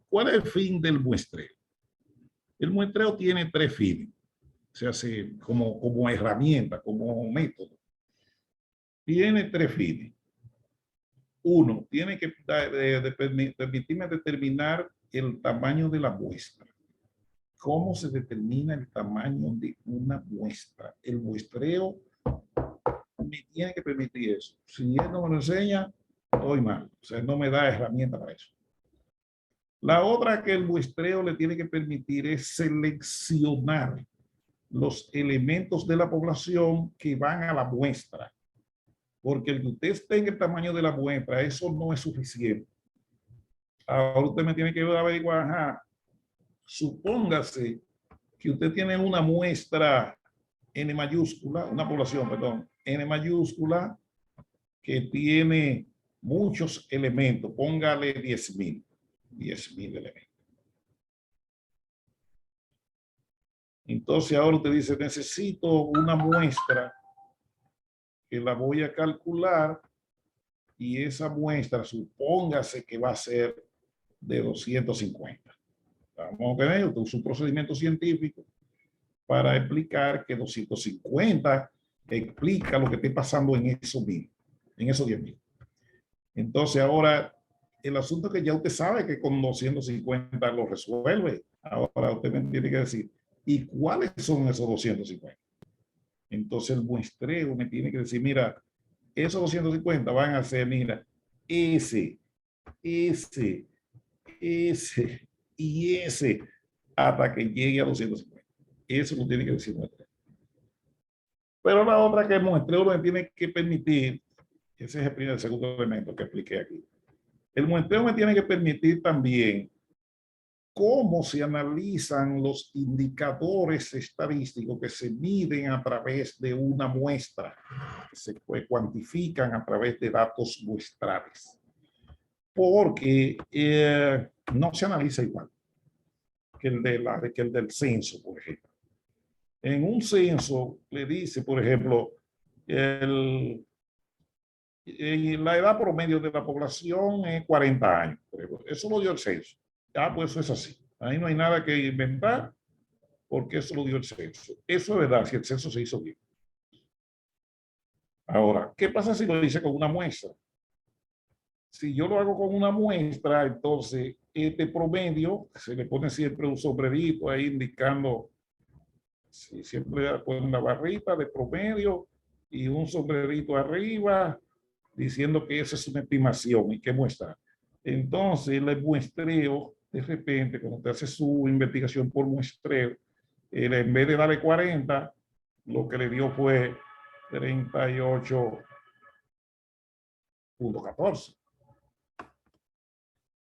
¿Cuál es el fin del muestreo? El muestreo tiene tres fines. Se hace como herramienta, como método. Tiene tres fines. Uno, tiene que permitirme determinar el tamaño de la muestra. ¿Cómo se determina el tamaño de una muestra? El muestreo me tiene que permitir eso. Si él no me lo enseña, estoy mal. O sea, no me da herramienta para eso. La otra que el muestreo le tiene que permitir es seleccionar los elementos de la población que van a la muestra. Porque el que usted tenga el tamaño de la muestra, eso no es suficiente. Ahora usted me tiene que averiguar, ajá, supóngase que usted tiene una muestra N mayúscula, una población, perdón, N mayúscula, que tiene muchos elementos, póngale 10,000 elementos. Entonces ahora usted dice, necesito una muestra que la voy a calcular y esa muestra, supóngase que va a ser de 250. Vamos a tener un procedimiento científico para explicar que 250 explica lo que esté pasando en esos 10,000. Entonces ahora, el asunto es que ya usted sabe que con 250 lo resuelve. Ahora usted me tiene que decir, ¿y cuáles son esos 250? Entonces el muestreo me tiene que decir, mira, esos 250 van a ser, mira, ese y ese hasta que llegue a 250. Eso lo tiene que decir muestreo. Pero la otra que el muestreo me tiene que permitir, ese es el segundo elemento que expliqué aquí. El muestreo me tiene que permitir también cómo se analizan los indicadores estadísticos que se miden a través de una muestra, que se cuantifican a través de datos muestrales. Porque no se analiza igual que el del censo, por ejemplo. En un censo le dice, por ejemplo, la edad promedio de la población es 40 años. Eso lo dio el censo. Ah, pues eso es así. Ahí no hay nada que inventar porque eso lo dio el censo. Eso es verdad, si el censo se hizo bien. Ahora, ¿qué pasa si lo hice con una muestra? Si yo lo hago con una muestra, entonces este promedio, se le pone siempre un sombrerito ahí indicando, siempre pone una barrita de promedio y un sombrerito arriba diciendo que esa es una estimación y que muestra. Entonces, el muestreo, de repente, cuando usted hace su investigación por muestreo, en vez de darle 40, lo que le dio fue 38.14.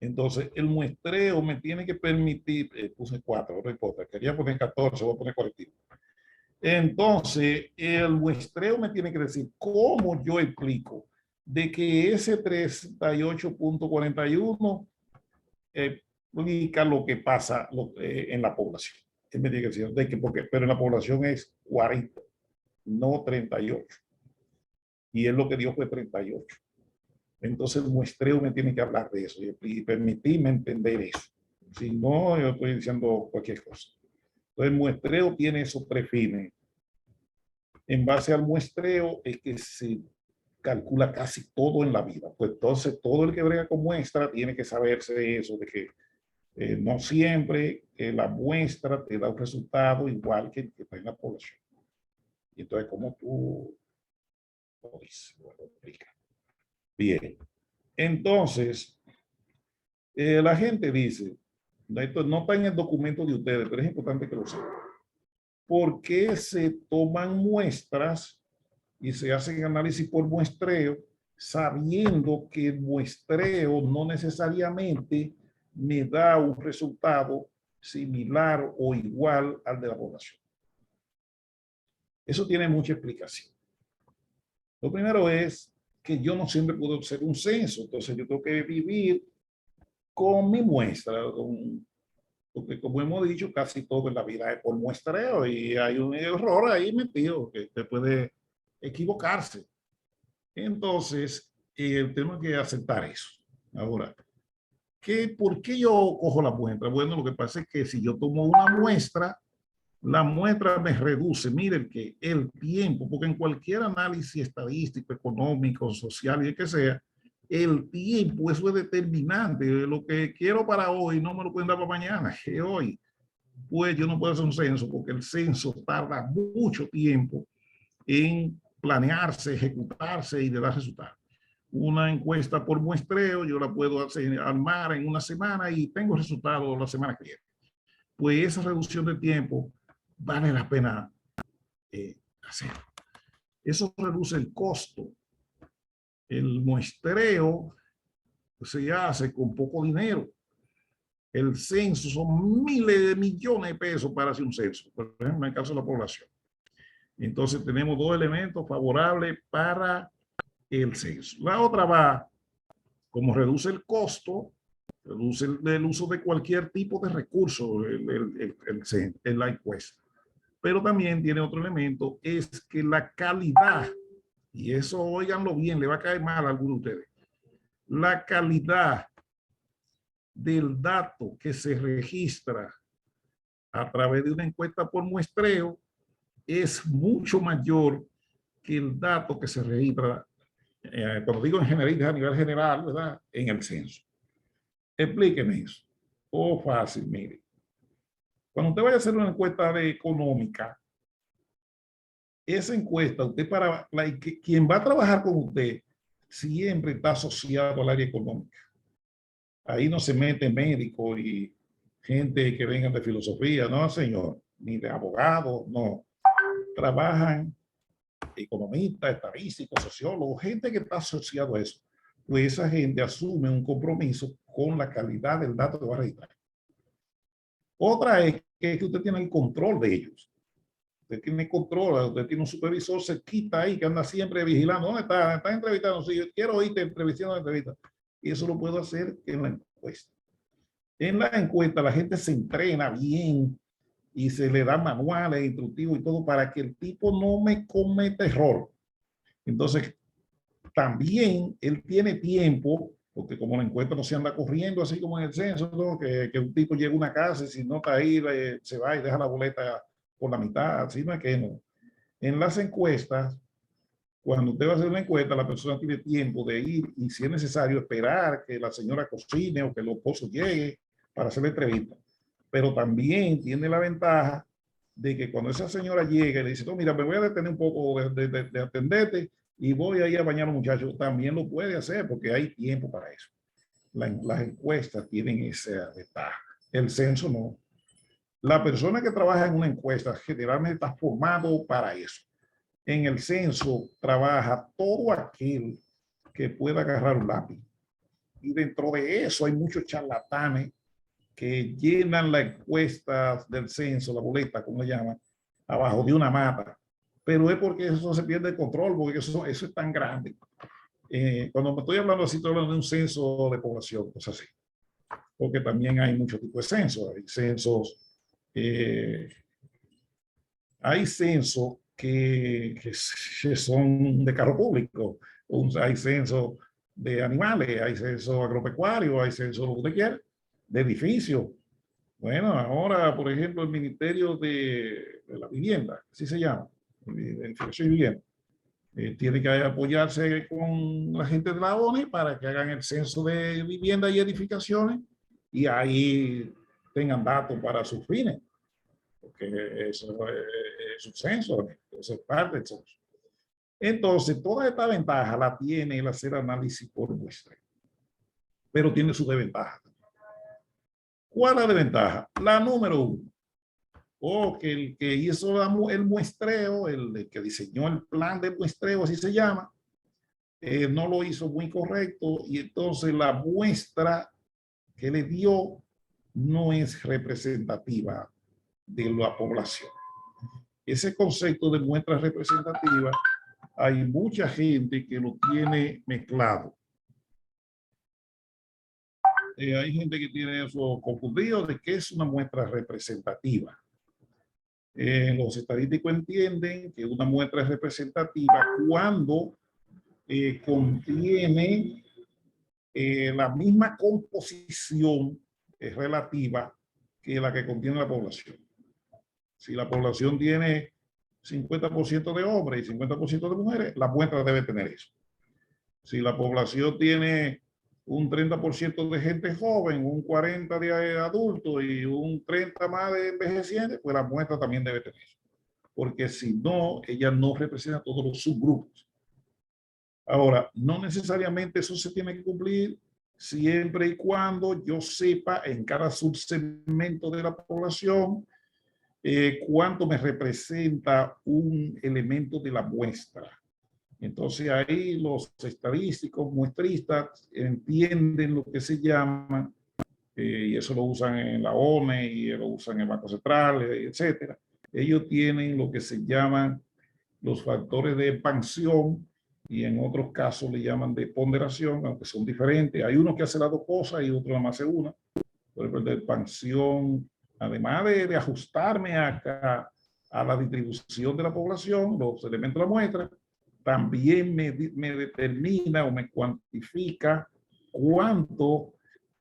Entonces, el muestreo me tiene que permitir, puse 4, no importa, quería poner 14, voy a poner 41. Entonces, el muestreo me tiene que decir cómo yo explico de que ese 38.41 explica lo que pasa en la población. Él me tiene que decir, de que, pero en la población es 40, no 38. Y él lo que dio fue 38. Entonces el muestreo me tiene que hablar de eso y permitirme entender eso. Si no, yo estoy diciendo cualquier cosa. Entonces, el muestreo tiene esos tres fines. En base al muestreo es que se calcula casi todo en la vida. Pues entonces, todo el que brega con muestra tiene que saberse eso, de que no siempre la muestra te da un resultado igual que el que está en la población. Y entonces, ¿cómo tú lo dices? Lo explicas. Bien. Entonces, la gente dice, esto no está en el documento de ustedes, pero es importante que lo sepan. ¿Por qué se toman muestras y se hacen análisis por muestreo, sabiendo que el muestreo no necesariamente me da un resultado similar o igual al de la población? Eso tiene mucha explicación. Lo primero es que yo no siempre puedo hacer un censo, entonces yo tengo que vivir con mi muestra, porque como hemos dicho, casi todo en la vida es por muestreo y hay un error ahí metido que te puede equivocarse. Entonces, tenemos que aceptar eso. Ahora, ¿por qué yo cojo la muestra? Bueno, lo que pasa es que si yo tomo una muestra, la muestra me reduce, miren que el tiempo, porque en cualquier análisis estadístico, económico, social y el que sea, el tiempo, eso es determinante. Lo que quiero para hoy no me lo pueden dar para mañana, que hoy. Pues yo no puedo hacer un censo porque el censo tarda mucho tiempo en planearse, ejecutarse y de dar resultados. Una encuesta por muestreo, yo la puedo hacer, armar en una semana y tengo resultados la semana que viene. Pues esa reducción de tiempo vale la pena hacer. Eso reduce el costo. El muestreo se hace con poco dinero. El censo son miles de millones de pesos para hacer un censo, por ejemplo, en el caso de la población. Entonces tenemos dos elementos favorables para el censo. La otra va, como reduce el costo, reduce el uso de cualquier tipo de recurso en la encuesta. Pero también tiene otro elemento, es que la calidad, y eso óiganlo bien, le va a caer mal a alguno de ustedes, la calidad del dato que se registra a través de una encuesta por muestreo es mucho mayor que el dato que se registra, cuando digo en general, a nivel general, ¿verdad? En el censo. Explíqueme eso. Oh, fácil, mire. Cuando usted vaya a hacer una encuesta de económica, esa encuesta, usted quien va a trabajar con usted siempre está asociado al área económica. Ahí no se mete médico y gente que vengan de filosofía, no, señor, ni de abogados, no. Trabajan economistas, estadísticos, sociólogos, gente que está asociado a eso. Pues esa gente asume un compromiso con la calidad del dato que va a registrar. Otra es que usted tiene el control de ellos. Usted tiene control, usted tiene un supervisor cerquita ahí que anda siempre vigilando. ¿Dónde está? Está entrevistando. Si yo quiero oírte entrevistando la entrevista. Y eso lo puedo hacer en la encuesta. En la encuesta la gente se entrena bien y se le da manuales, instructivos y todo para que el tipo no me cometa error. Entonces, también él tiene tiempo, porque como la encuesta no se anda corriendo, así como en el censo, ¿no? que un tipo llega a una casa y si no está ahí, se va y deja la boleta por la mitad, así no es que no. En las encuestas, cuando usted va a hacer una encuesta, la persona tiene tiempo de ir y si es necesario esperar que la señora cocine o que el esposo llegue para hacer la entrevista. Pero también tiene la ventaja de que cuando esa señora llega y le dice, no, mira, me voy a detener un poco de atenderte y voy a ir a bañar a los muchachos, también lo puede hacer porque hay tiempo para eso. Las encuestas tienen esa ventaja. El censo no. La persona que trabaja en una encuesta generalmente está formado para eso. En el censo trabaja todo aquel que pueda agarrar un lápiz. Y dentro de eso hay muchos charlatanes que llenan la encuesta del censo, la boleta, como le llaman, abajo de una mata. Pero es porque eso se pierde el control, porque eso es tan grande. Cuando me estoy hablando así, estoy hablando de un censo de población, cosas así. Porque también hay muchos tipos de censos. Hay censos que son de carro público, hay censos de animales, hay censos agropecuarios, hay censos, lo que usted quiera, de edificios. Bueno, ahora, por ejemplo, el Ministerio de la Vivienda, así se llama, de Edificación y Vivienda, tiene que apoyarse con la gente de la ONU para que hagan el censo de vivienda y edificaciones y ahí tengan datos para sus fines, porque eso es un censo, eso es parte del censo. Entonces, toda esta ventaja la tiene el hacer análisis por muestra, pero tiene su desventaja. ¿Cuál es la desventaja? La número uno. O que el que hizo el muestreo, el que diseñó el plan de muestreo, así se llama, no lo hizo muy correcto y entonces la muestra que le dio no es representativa de la población. Ese concepto de muestra representativa, hay mucha gente que lo tiene mezclado. Hay gente que tiene eso confundido de que es una muestra representativa. Los estadísticos entienden que una muestra es representativa cuando contiene la misma composición relativa que la que contiene la población. Si la población tiene 50% de hombres y 50% de mujeres, la muestra debe tener eso. Si la población tiene un 30% de gente joven, un 40% de adultos y un 30% más de envejecientes, pues la muestra también debe tener eso. Porque si no, ella no representa todos los subgrupos. Ahora, no necesariamente eso se tiene que cumplir siempre y cuando yo sepa en cada subsegmento de la población cuánto me representa un elemento de la muestra. Entonces ahí los estadísticos, muestristas, entienden lo que se llama, y eso lo usan en la ONU y lo usan en el Banco Central, etcétera. Ellos tienen lo que se llaman los factores de expansión y en otros casos le llaman de ponderación, aunque son diferentes. Hay uno que hace las dos cosas y otro nada más hace una. Por ejemplo, el de expansión, además de ajustarme a la distribución de la población, los elementos de la muestra, también me determina o me cuantifica cuánto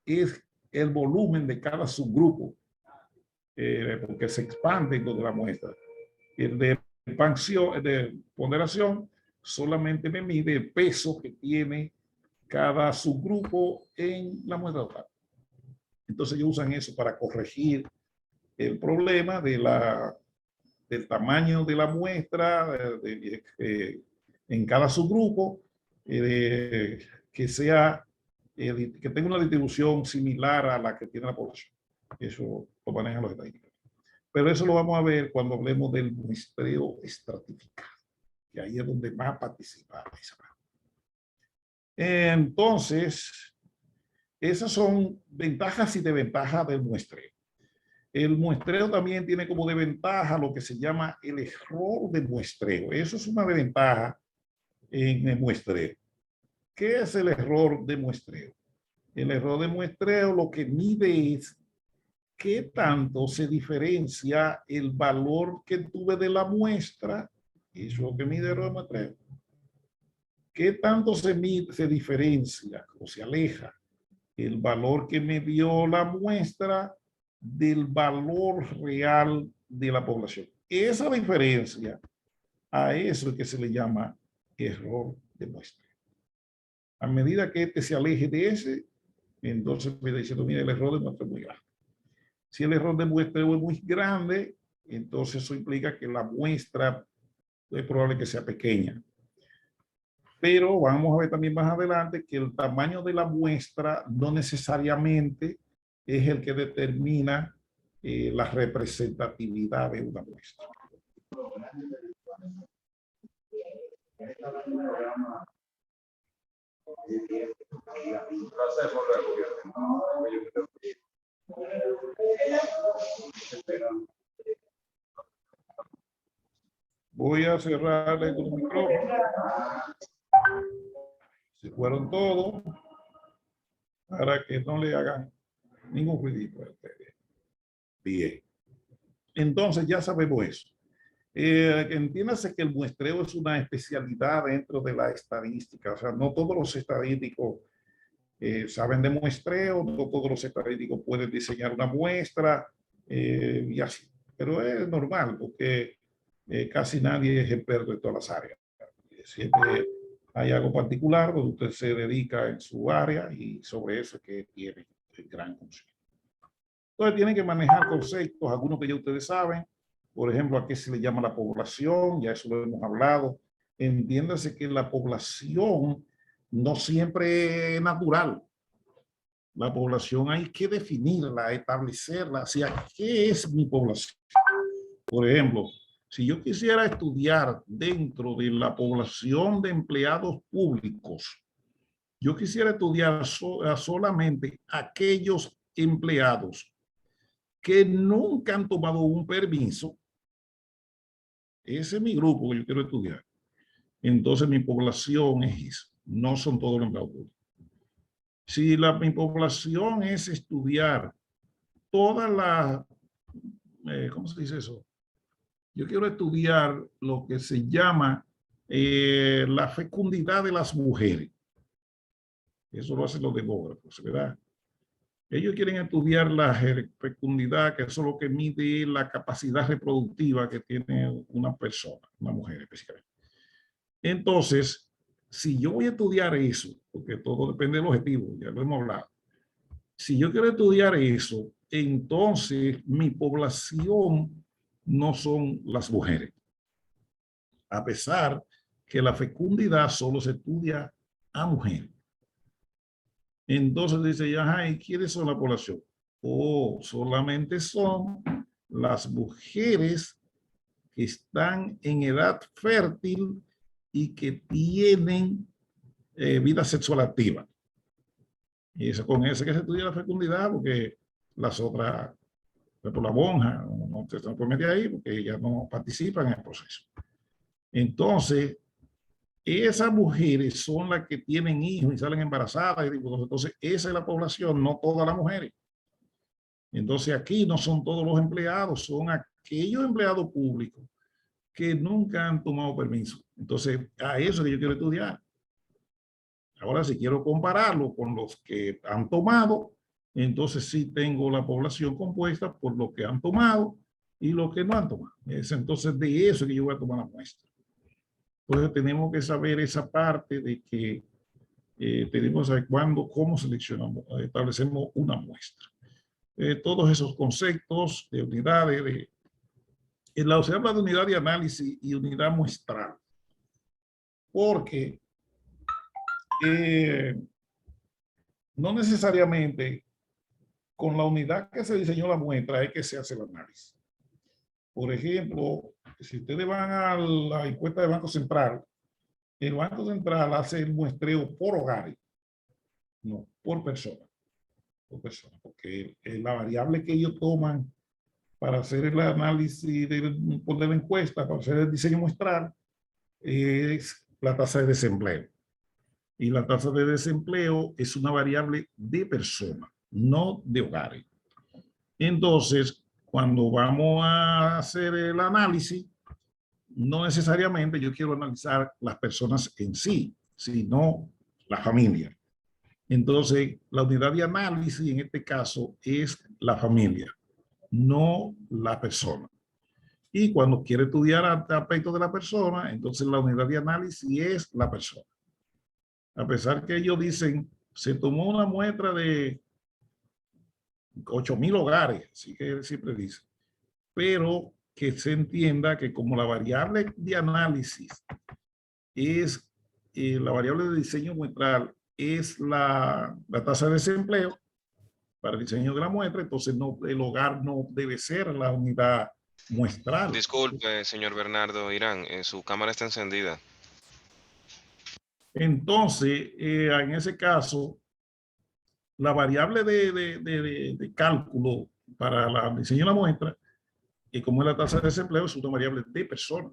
es el volumen de cada subgrupo, porque se expande dentro de la muestra. El de expansión, el de ponderación, solamente me mide el peso que tiene cada subgrupo en la muestra total. Entonces ellos usan eso para corregir el problema del tamaño de la muestra en cada subgrupo, que sea, que tenga una distribución similar a la que tiene la población. Eso lo manejan los estadísticos. Pero eso lo vamos a ver cuando hablemos del muestreo estratificado, que ahí es donde más participa. Entonces, esas son ventajas y desventajas del muestreo. El muestreo también tiene como desventaja lo que se llama el error de muestreo. Eso es una desventaja en el muestreo. ¿Qué es el error de muestreo? El error de muestreo lo que mide es qué tanto se diferencia el valor que tuve de la muestra. Eso es lo que mide el error de muestreo. ¿Qué tanto se diferencia o se aleja el valor que me dio la muestra del valor real de la población? Esa diferencia, a eso es que se le llama error de muestra. A medida que este se aleje de ese, entonces me está diciendo, mira, el error de muestra es muy grande. Si el error de muestra es muy grande, entonces eso implica que la muestra es probable que sea pequeña. Pero vamos a ver también más adelante que el tamaño de la muestra no necesariamente es el que determina la representatividad de una muestra. Voy a cerrarle el micrófono. Se fueron todos para que no le hagan ningún ruidito a ustedes. Bien. Entonces ya sabemos eso. Entiéndase que el muestreo es una especialidad dentro de la estadística. O sea, no todos los estadísticos saben de muestreo, no todos los estadísticos pueden diseñar una muestra y así. Pero es normal porque casi nadie es experto en todas las áreas. Siempre hay algo particular donde usted se dedica en su área y sobre eso es que tiene el gran conocimiento. Entonces tienen que manejar conceptos, algunos que ya ustedes saben, por ejemplo, a qué se le llama la población, ya eso lo hemos hablado. Entiéndase que la población no siempre es natural. La población hay que definirla, establecerla, o sea, ¿qué es mi población? Por ejemplo, si yo quisiera estudiar dentro de la población de empleados públicos, yo quisiera estudiar solamente aquellos empleados que nunca han tomado un permiso. Ese es mi grupo que yo quiero estudiar. Entonces mi población es eso. No son todos los empleados públicos. Si mi población es estudiar toda la, ¿cómo se dice eso? Yo quiero estudiar lo que se llama la fecundidad de las mujeres. Eso lo hacen los demógrafos, ¿verdad? Ellos quieren estudiar la fecundidad, que eso es lo que mide la capacidad reproductiva que tiene una persona, una mujer específicamente. Entonces, si yo voy a estudiar eso, porque todo depende del objetivo, ya lo hemos hablado. Si yo quiero estudiar eso, entonces mi población no son las mujeres. A pesar que la fecundidad solo se estudia a mujeres. Entonces dice, ajá, ¿y quiénes son la población? Oh, solamente son las mujeres que están en edad fértil y que tienen vida sexual activa. Y eso con eso que se estudia la fecundidad, porque las otras, por la monja, no se puede meter ahí porque ellas no participan en el proceso. Entonces, esas mujeres son las que tienen hijos y salen embarazadas. Entonces, esa es la población, no todas las mujeres. Entonces, aquí no son todos los empleados, son aquellos empleados públicos que nunca han tomado permiso. Entonces, a eso que yo quiero estudiar. Ahora, si quiero compararlo con los que han tomado, entonces sí tengo la población compuesta por los que han tomado y los que no han tomado. Entonces, de eso que yo voy a tomar la muestra. Entonces, tenemos que saber esa parte de que tenemos que saber cuándo, cómo seleccionamos, establecemos una muestra. Todos esos conceptos de unidades, se habla de unidad de análisis y unidad muestral, porque no necesariamente con la unidad que se diseñó la muestra es que se hace el análisis. Por ejemplo, si ustedes van a la encuesta del Banco Central, el Banco Central hace el muestreo por hogares, no por persona, porque la variable que ellos toman para hacer el análisis de la encuesta, para hacer el diseño muestral, es la tasa de desempleo. Y la tasa de desempleo es una variable de persona, no de hogares. Entonces, cuando vamos a hacer el análisis, no necesariamente yo quiero analizar las personas en sí, sino la familia. Entonces, la unidad de análisis en este caso es la familia, no la persona. Y cuando quiere estudiar aspectos de la persona, entonces la unidad de análisis es la persona. A pesar que ellos dicen, se tomó una muestra de 8,000 hogares, así que siempre dicen, pero que se entienda que como la variable de análisis es, la variable de diseño muestral es la tasa de desempleo para el diseño de la muestra, entonces no, el hogar no debe ser la unidad muestral. Disculpe, señor Bernardo Irán, su cámara está encendida. Entonces, en ese caso, la variable de cálculo para el diseño de la muestra, y como es la tasa de desempleo, es una variable de persona.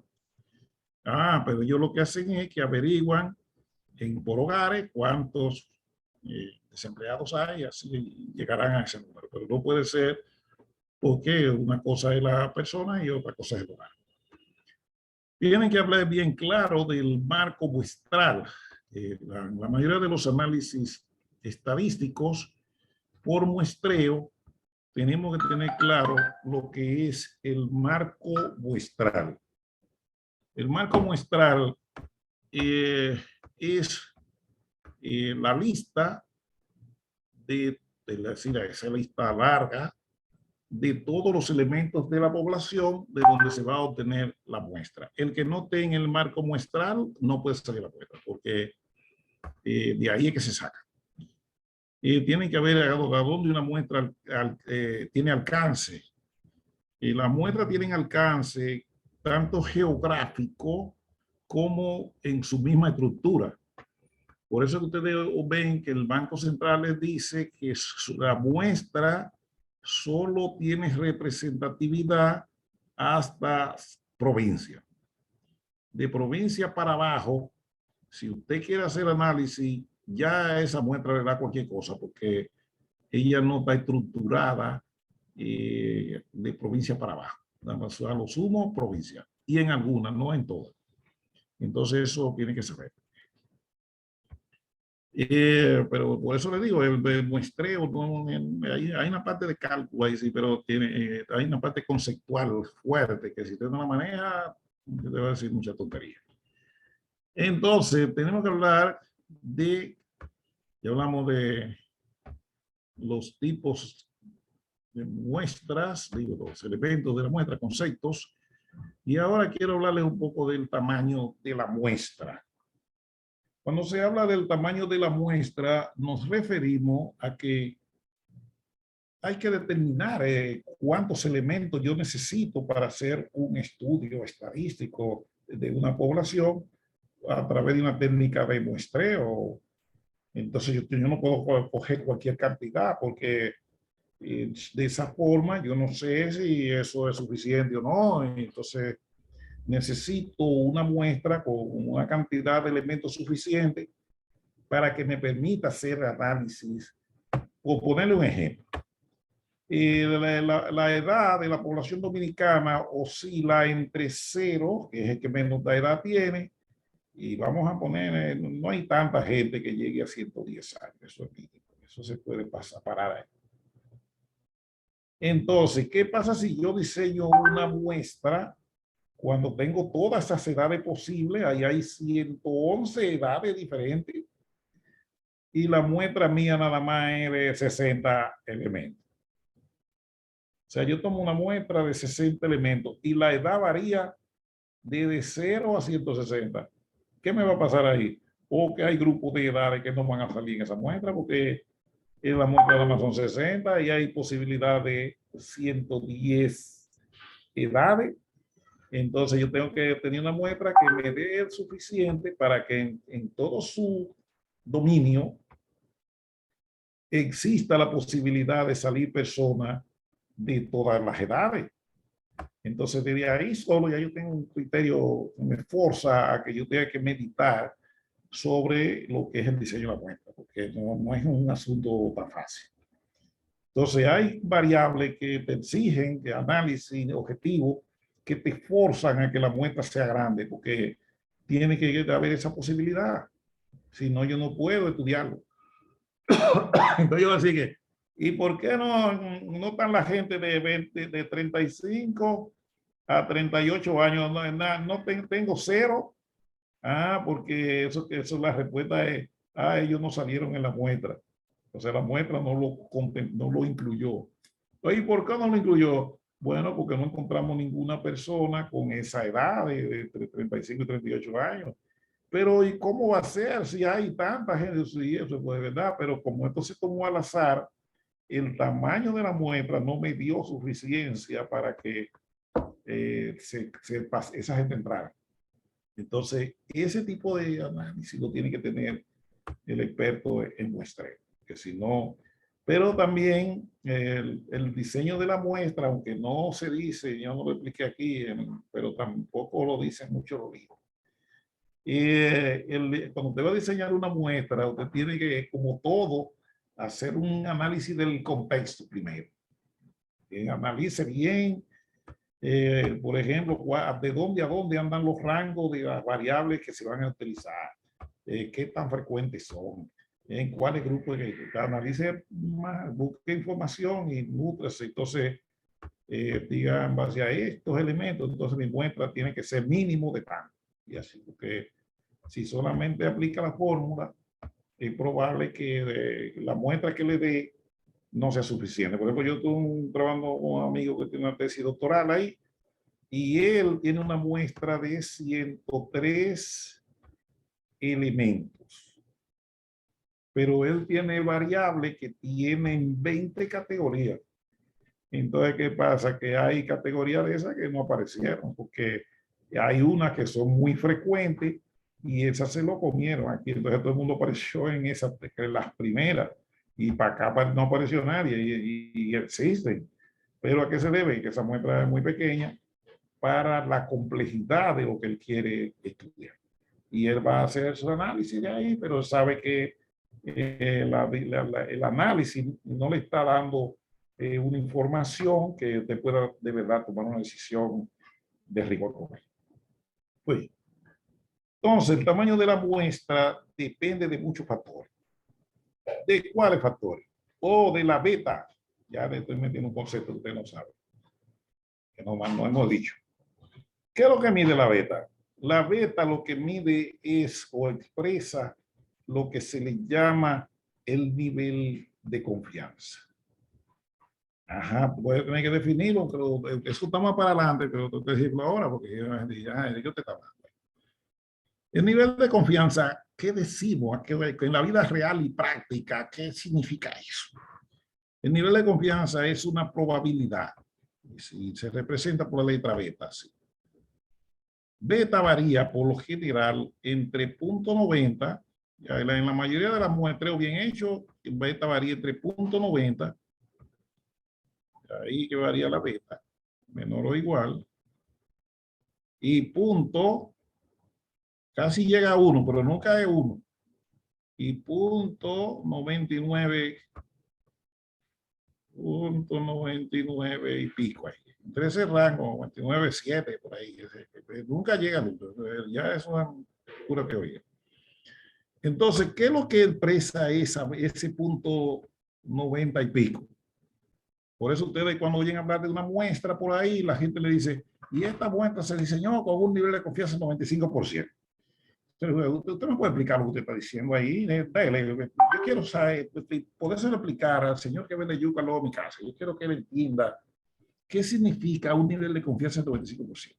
Ah, pero ellos lo que hacen es que averiguan por hogares cuántos desempleados hay, así llegarán a ese número. Pero no puede ser porque una cosa es la persona y otra cosa es el hogar. Tienen que hablar bien claro del marco muestral. La mayoría de los análisis estadísticos por muestreo, tenemos que tener claro lo que es el marco muestral. El marco muestral es la lista esa lista larga de todos los elementos de la población de donde se va a obtener la muestra. El que no tenga el marco muestral no puede salir la muestra, porque de ahí es que se saca. Tiene que haber a dónde una muestra tiene alcance. Y las muestras tienen alcance tanto geográfico como en su misma estructura. Por eso que ustedes ven que el Banco Central les dice que la muestra solo tiene representatividad hasta provincia. De provincia para abajo, si usted quiere hacer análisis, ya esa muestra le da cualquier cosa, porque ella no está estructurada de provincia para abajo. A lo sumo, provincia. Y en algunas, no en todas. Entonces eso tiene que saber. Pero por eso le digo, el muestreo, hay una parte de cálculo ahí, sí, pero hay una parte conceptual fuerte que si usted no la maneja, te va a decir mucha tontería. Entonces, tenemos que hablar ya hablamos de los tipos de muestras, los elementos de la muestra, conceptos, y ahora quiero hablarles un poco del tamaño de la muestra. Cuando se habla del tamaño de la muestra, nos referimos a que hay que determinar cuántos elementos yo necesito para hacer un estudio estadístico de una población a través de una técnica de muestreo. Entonces yo no puedo coger cualquier cantidad porque de esa forma yo no sé si eso es suficiente o no. Entonces necesito una muestra con una cantidad de elementos suficiente para que me permita hacer análisis. Por ponerle un ejemplo, la edad de la población dominicana oscila entre 0, que es el que menos edad tiene, y vamos a poner, no hay tanta gente que llegue a 110 años, eso es mínimo, eso se puede parar ahí. Entonces, ¿qué pasa si yo diseño una muestra cuando tengo todas esas edades posibles? Ahí hay 111 edades diferentes y la muestra mía nada más es de 60 elementos. O sea, yo tomo una muestra de 60 elementos y la edad varía de 0 a 160. ¿Qué me va a pasar ahí? O que hay grupos de edades que no van a salir en esa muestra porque en la muestra nada más son 60 y hay posibilidad de 110 edades. Entonces yo tengo que tener una muestra que me dé el suficiente para que en todo su dominio exista la posibilidad de salir personas de todas las edades. Entonces, desde ahí solo ya yo tengo un criterio que me forza a que yo tenga que meditar sobre lo que es el diseño de la muestra, porque no es un asunto tan fácil. Entonces, hay variables que te exigen de análisis objetivo que te forzan a que la muestra sea grande, porque tiene que haber esa posibilidad. Si no, yo no puedo estudiarlo. Entonces, yo así que, ¿y por qué no están la gente de 35 a 38 años? No tengo 0. Porque eso la respuesta es, ellos no salieron en la muestra. O sea, la muestra no lo incluyó. ¿Y por qué no lo incluyó? Bueno, porque no encontramos ninguna persona con esa edad de 35 y 38 años. Pero ¿y cómo va a ser si hay tanta gente? Sí, eso es de verdad, pero como esto se tomó al azar, el tamaño de la muestra no me dio suficiencia para que esa gente entrara. Entonces, ese tipo de análisis lo tiene que tener el experto en muestreo, que si no, pero también el diseño de la muestra, aunque no se dice, yo no lo expliqué aquí, pero tampoco lo dicen muchos los libros. Cuando usted va a diseñar una muestra, usted tiene que, como todo, hacer un análisis del contexto primero. Analice bien, por ejemplo, de dónde a dónde andan los rangos de las variables que se van a utilizar, qué tan frecuentes son, en cuáles grupos analice más, busque información y nutrase. Entonces, diga en base a estos elementos, entonces mi muestra tiene que ser mínimo de tanto. Y así, porque si solamente aplica la fórmula, es probable que la muestra que le dé no sea suficiente. Por ejemplo, yo estuve trabajando con un amigo que tiene una tesis doctoral ahí y él tiene una muestra de 103 elementos. Pero él tiene variables que tienen 20 categorías. Entonces, ¿qué pasa? Que hay categorías de esas que no aparecieron, porque hay unas que son muy frecuentes y esas se lo comieron aquí. Entonces, todo el mundo apareció en esas, en las primeras, y para acá no apareció nadie, y existen. Pero ¿a qué se debe? Que esa muestra es muy pequeña para la complejidad de lo que él quiere estudiar. Y él va a hacer su análisis de ahí, pero sabe que el análisis no le está dando una información que te pueda de verdad tomar una decisión de rigor correcto. Pues, entonces, el tamaño de la muestra depende de muchos factores. ¿De cuáles factores? O de la beta. Ya le estoy metiendo un concepto que usted no sabe, que no hemos dicho. ¿Qué es lo que mide la beta? La beta lo que mide es o expresa lo que se le llama el nivel de confianza. Ajá, voy a tener que definirlo, pero eso está más para adelante, pero tengo que decirlo ahora porque yo te estaba hablando. El nivel de confianza, ¿qué decimos? En la vida real y práctica, ¿qué significa eso? El nivel de confianza es una probabilidad y se representa por la letra beta. ¿Sí? Beta varía por lo general entre 0.90, en la mayoría de las muestreos bien hechos, beta varía entre 0.90, ahí que varía la beta, menor o igual, y punto, casi llega a 1, pero nunca es 1, y punto 99, punto 99 y pico ahí. Entre ese rango, 99.7 por ahí, nunca llega a 1, ya es una pura teoría. Entonces, ¿qué es lo que expresa ese punto 90 y pico? Por eso ustedes cuando oyen hablar de una muestra por ahí, la gente le dice, y esta muestra se diseñó con un nivel de confianza del 95%. Usted no puede explicar lo que usted está diciendo ahí. Yo quiero saber, poderse explicar al señor que vende yuca luego de mi casa. Yo quiero que él entienda qué significa un nivel de confianza del 95%.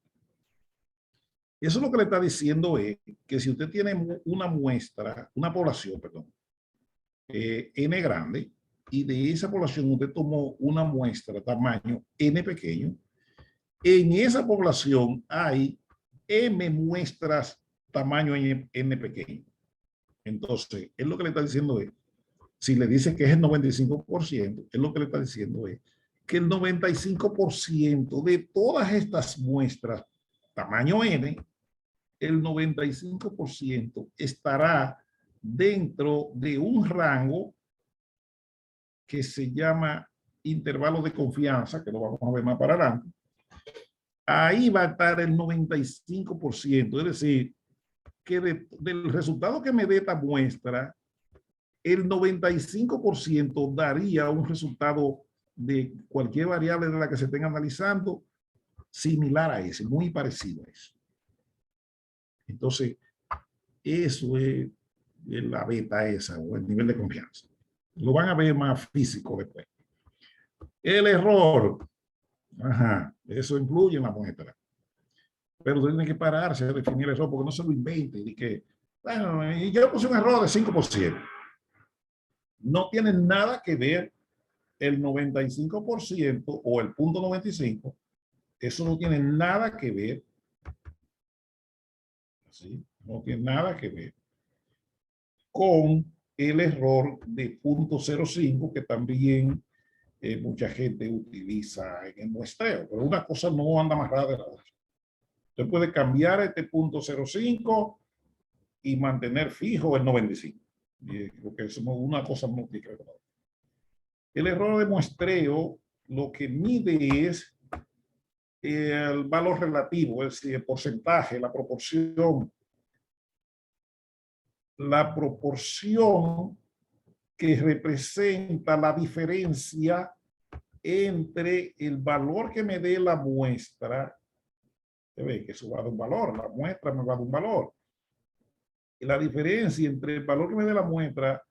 Y eso lo que le está diciendo es que si usted tiene una muestra, una población, perdón, N grande, y de esa población usted tomó una muestra tamaño N pequeño, en esa población hay M muestras tamaño N pequeño. Entonces, es lo que le está diciendo es, si le dice que es el 95%, es lo que le está diciendo es que el 95% de todas estas muestras tamaño N, el 95% estará dentro de un rango que se llama intervalo de confianza, que lo vamos a ver más para adelante. Ahí va a estar el 95%, es decir, que del resultado que me dé esta muestra, el 95% daría un resultado de cualquier variable de la que se estén analizando similar a ese, muy parecido a eso. Entonces, eso es la beta esa, o el nivel de confianza. Lo van a ver más físico después. El error, ajá, eso influye en la muestra. Pero usted tiene que pararse a definir el error, porque no se lo invente. Y que, bueno, yo puse un error de 5%. No tiene nada que ver el 95% o el punto 95%. Eso no tiene nada que ver. ¿Sí? No tiene nada que ver con el error de 0.05 que también mucha gente utiliza en el muestreo. Pero una cosa no anda más rara de la otra. Usted puede cambiar este 0.05 y mantener fijo el 95. Porque es una cosa no tiene que ver con la otra. El error de muestreo lo que mide es el valor relativo, es decir, el porcentaje, la proporción que representa la diferencia entre el valor que me dé la muestra. Se ve que eso va a dar un valor, la muestra me va a dar un valor. Y la diferencia entre el valor que me dé la muestra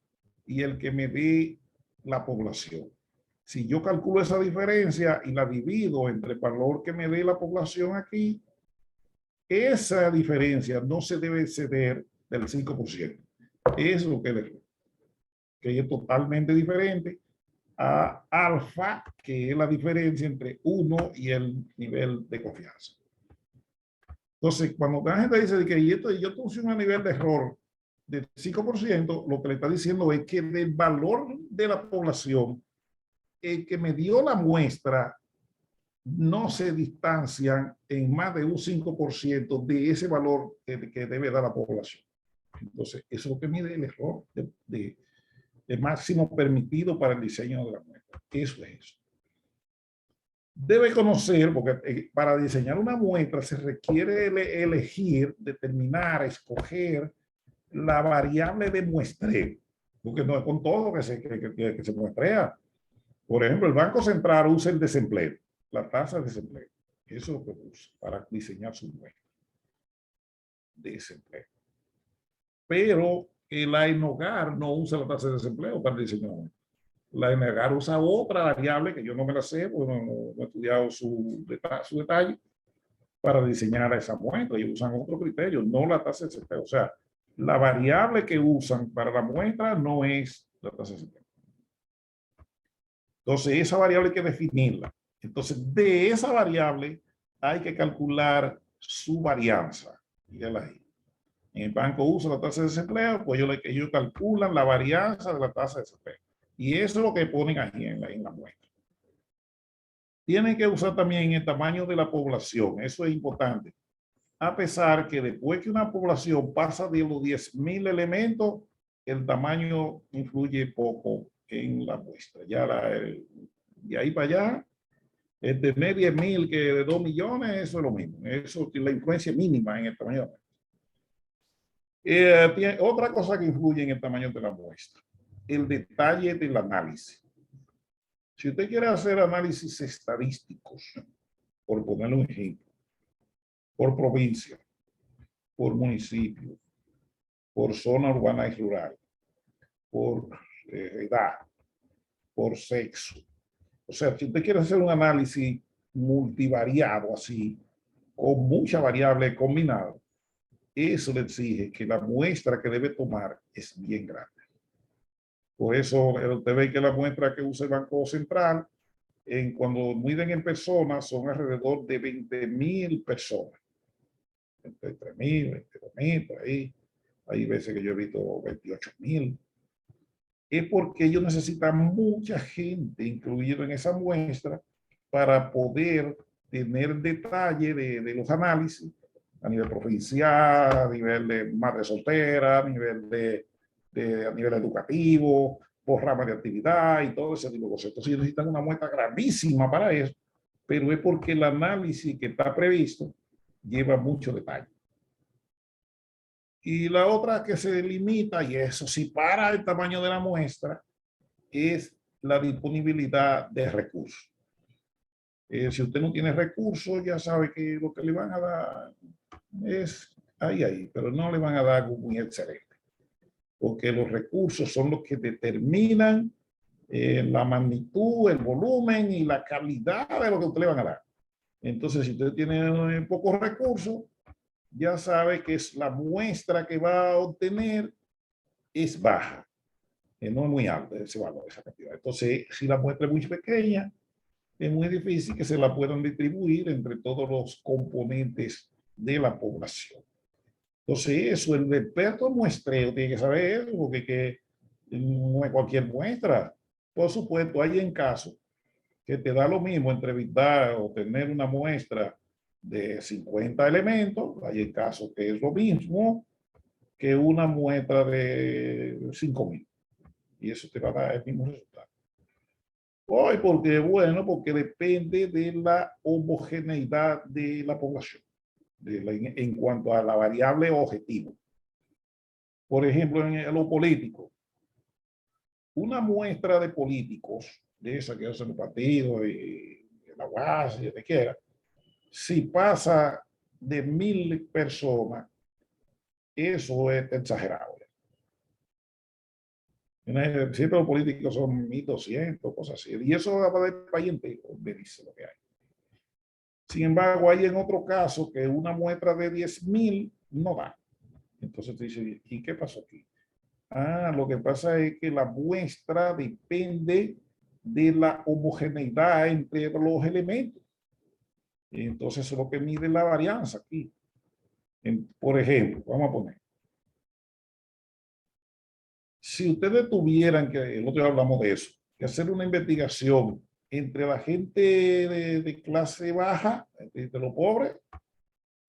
y el que me dé la población. Si yo calculo esa diferencia y la divido entre el valor que me dé la población aquí, esa diferencia no se debe exceder del 5%. Eso es lo que es totalmente diferente a alfa, que es la diferencia entre 1 y el nivel de confianza. Entonces, cuando la gente dice que yo puse un nivel de error del 5%, lo que le está diciendo es que del valor de la población, el que me dio la muestra no se distancian en más de un 5% de ese valor que debe dar la población. Entonces, eso es lo que mide el error de máximo permitido para el diseño de la muestra. Eso es eso. Debe conocer, porque para diseñar una muestra se requiere elegir, determinar, escoger la variable de muestreo, porque no es con todo que se muestrea. Por ejemplo, el Banco Central usa el desempleo, la tasa de desempleo. Eso es lo que usa para diseñar su muestra de desempleo. Pero el AENOGAR no usa la tasa de desempleo para diseñar una muestra. La ENEGAR usa otra variable que yo no me la sé, porque no he estudiado su detalle para diseñar esa muestra. Ellos usan otro criterio, no la tasa de desempleo. O sea, la variable que usan para la muestra no es la tasa de desempleo. Entonces, esa variable hay que definirla. Entonces, de esa variable hay que calcular su varianza. Mírala ahí. En el banco usa la tasa de desempleo, pues ellos calculan la varianza de la tasa de desempleo. Y eso es lo que ponen ahí en la muestra. Tienen que usar también el tamaño de la población. Eso es importante. A pesar que después que una población pasa de los 10.000 elementos, el tamaño influye poco en la muestra. Ya de ahí para allá, de 10.000 que de 2 millones, eso es lo mismo. Eso es la influencia mínima en el tamaño de la muestra. Otra cosa que influye en el tamaño de la muestra, el detalle del análisis. Si usted quiere hacer análisis estadísticos, por ponerle un ejemplo, por provincia, por municipio, por zona urbana y rural, por edad, por sexo. O sea, si usted quiere hacer un análisis multivariado así, con muchas variables combinadas, eso le exige que la muestra que debe tomar es bien grande. Por eso usted ve que la muestra que usa el Banco Central, cuando miden en personas, son alrededor de 20.000 personas. 23.000, 22.000, por ahí. Hay veces que yo he visto 28.000. Es porque ellos necesitan mucha gente incluida en esa muestra para poder tener detalle de los análisis a nivel provincial, a nivel de madre soltera, a nivel educativo, por rama de actividad y todo ese tipo de cosas. Entonces ellos necesitan una muestra grandísima para eso, pero es porque el análisis que está previsto lleva mucho detalle. Y la otra que se limita, y eso sí para el tamaño de la muestra, es la disponibilidad de recursos. Si usted no tiene recursos, ya sabe que lo que le van a dar es ahí, pero no le van a dar algo muy excelente. Porque los recursos son los que determinan la magnitud, el volumen y la calidad de lo que usted le van a dar. Entonces, si usted tiene pocos recursos, ya sabe que es la muestra que va a obtener es baja, no es muy alta ese valor, esa cantidad. Entonces, si la muestra es muy pequeña, es muy difícil que se la puedan distribuir entre todos los componentes de la población. Entonces, eso, el experto muestreo tiene que saber eso, porque no es cualquier muestra. Por supuesto, hay en casos que te da lo mismo entrevistar o tener una muestra de 50 elementos, hay en casos que es lo mismo que una muestra de 5.000. Y eso te va a dar el mismo resultado. Hoy, porque bueno, porque depende de la homogeneidad de la población, en cuanto a la variable objetivo. Por ejemplo, en lo político, una muestra de políticos, de esa que hacen los partidos y la UAS y donde quiera, si pasa de 1000 personas, eso es exagerado. Siempre los políticos son 1200, cosas así. Y eso va del país entero, me dice lo que hay. Sin embargo, hay en otro caso que una muestra de 10.000 no da. Entonces te dice, ¿y qué pasó aquí? Ah, lo que pasa es que la muestra depende de la homogeneidad entre los elementos. Entonces, eso es lo que mide la varianza aquí. Por ejemplo, vamos a poner, si ustedes tuvieran que, el otro día hablamos de eso, que hacer una investigación entre la gente de clase baja, de los pobres,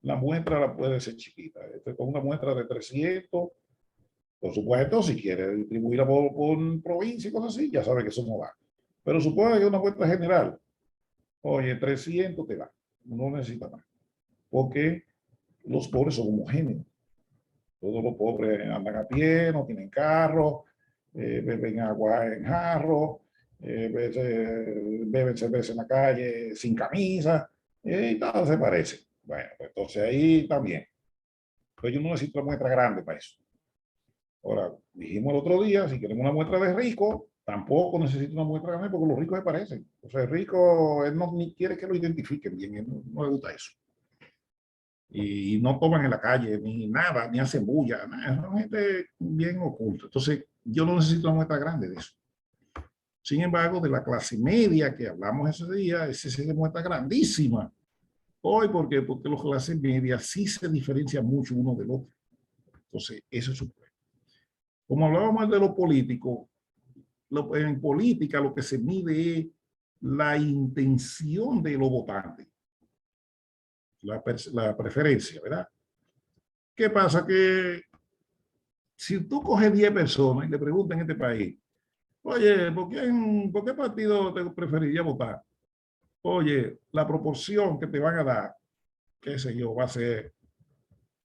la muestra la puede ser chiquita. Con una muestra de 300, por supuesto, si quiere distribuirla por provincia y cosas así, ya sabe que eso no va. Pero suponga que una muestra general, oye, 300 te da, no necesita más. Porque los pobres son homogéneos. Todos los pobres andan a pie, no tienen carro, beben agua en jarro, beben cerveza en la calle sin camisa, y todo se parece. Bueno, pues entonces ahí también. Pero yo no necesito una muestra grande para eso. Ahora, dijimos el otro día, si queremos una muestra de rico, tampoco necesito una muestra grande porque los ricos se parecen. O sea, el rico, él no ni quiere que lo identifiquen bien, él no le gusta eso. Y no toman en la calle, ni nada, ni hacen bulla, nada. Son gente bien oculta. Entonces, yo no necesito una muestra grande de eso. Sin embargo, de la clase media que hablamos ese día, ese se demuestra grandísima. Hoy, ¿por qué? Porque los clases medias sí se diferencian mucho uno del otro. Entonces, eso es un problema. Como hablábamos de lo político, en política lo que se mide es la intención de los votantes, la preferencia, ¿verdad? ¿Qué pasa? Que si tú coges 10 personas y le preguntas en este país, oye, ¿por qué partido te preferiría votar? Oye, la proporción que te van a dar, qué sé yo, va a ser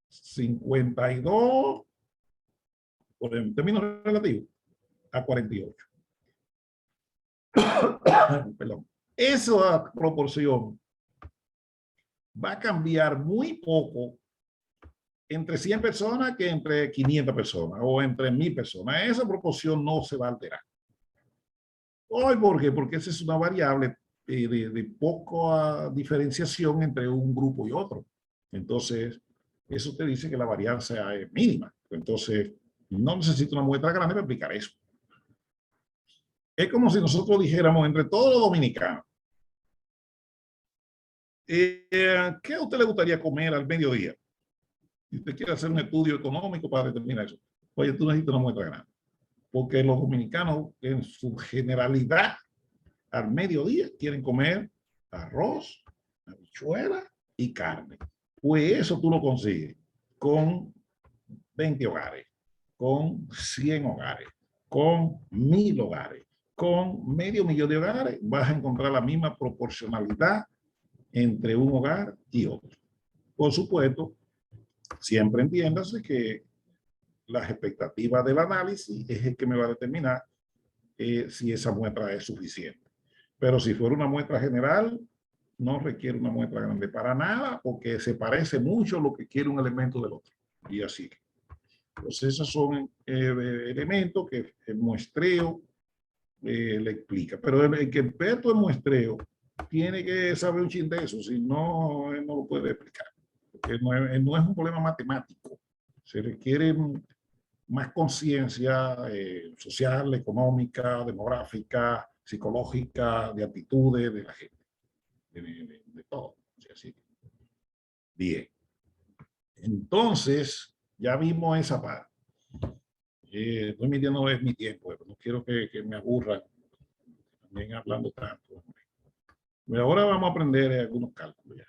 52, en términos relativos, a 48. Perdón. Esa proporción va a cambiar muy poco entre 100 personas que entre 500 personas o entre 1000 personas. Esa proporción no se va a alterar. Hoy, ¿por qué? Porque esa es una variable de poca diferenciación entre un grupo y otro. Entonces, eso te dice que la varianza es mínima. Entonces, no necesito una muestra grande para explicar eso. Es como si nosotros dijéramos entre todos los dominicanos, ¿qué a usted le gustaría comer al mediodía? Si usted quiere hacer un estudio económico para determinar eso. Oye, tú necesitas una muestra grande. Porque los dominicanos, en su generalidad, al mediodía quieren comer arroz, habichuela y carne. Pues eso tú lo consigues con 20 hogares, con 100 hogares, con 1000 hogares, con medio millón de hogares, vas a encontrar la misma proporcionalidad entre un hogar y otro. Por supuesto, siempre entiéndase que las expectativas del análisis es el que me va a determinar si esa muestra es suficiente. Pero si fuera una muestra general, no requiere una muestra grande para nada, porque se parece mucho a lo que quiere un elemento del otro. Y así. Entonces, esos son elementos que el muestreo le explica. Pero el que experto en muestreo tiene que saber un chin de eso, si no, él no lo puede explicar. Porque no es un problema matemático. Se requiere más conciencia social, económica, demográfica, psicológica, de actitudes de la gente, de todo. Así. Bien. Entonces, ya vimos esa parte. Estoy midiendo es mi tiempo, no quiero que me aburran también hablando tanto. Pero ahora vamos a aprender algunos cálculos ya.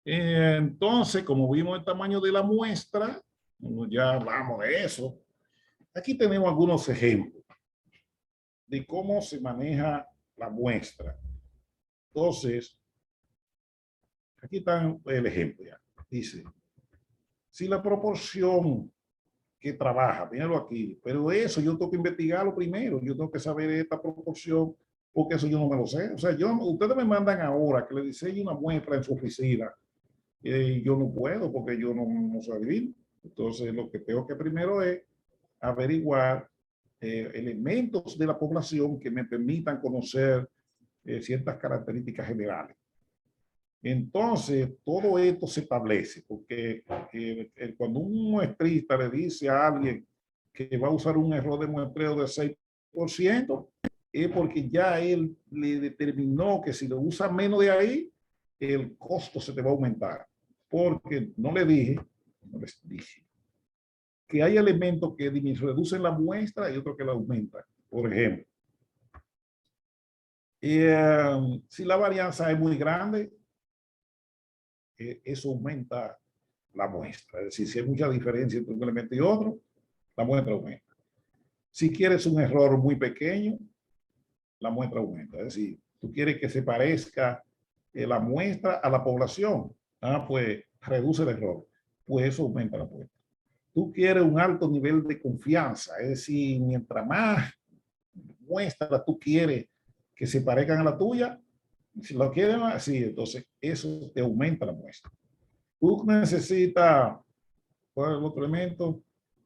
Entonces, como vimos el tamaño de la muestra, ya hablamos de eso. Aquí tenemos algunos ejemplos de cómo se maneja la muestra. Entonces, aquí está el ejemplo ya. Dice, si la proporción que trabaja, míralo aquí. Pero eso yo tengo que investigarlo primero. Yo tengo que saber esta proporción, porque eso yo no me lo sé. O sea, ustedes me mandan ahora que le diseñe una muestra en su oficina. Yo no puedo porque yo no soy adivino. Entonces, lo que tengo que primero es averiguar elementos de la población que me permitan conocer ciertas características generales. Entonces, todo esto se establece, porque cuando un muestrista le dice a alguien que va a usar un error de muestreo de 6%, es porque ya él le determinó que si lo usa menos de ahí, el costo se te va a aumentar. Porque no les dije, que hay elementos que reducen la muestra y otros que la aumentan. Por ejemplo, si la varianza es muy grande, eso aumenta la muestra. Es decir, si hay mucha diferencia entre un elemento y otro, la muestra aumenta. Si quieres un error muy pequeño, la muestra aumenta. Es decir, tú quieres que se parezca la muestra a la población, pues reduce el error. Pues eso aumenta la muestra. Tú quieres un alto nivel de confianza, es decir, mientras más muestras tú quieres que se parezcan a la tuya, si lo quieres así, entonces eso te aumenta la muestra. Tú necesitas, ¿cuál es el otro elemento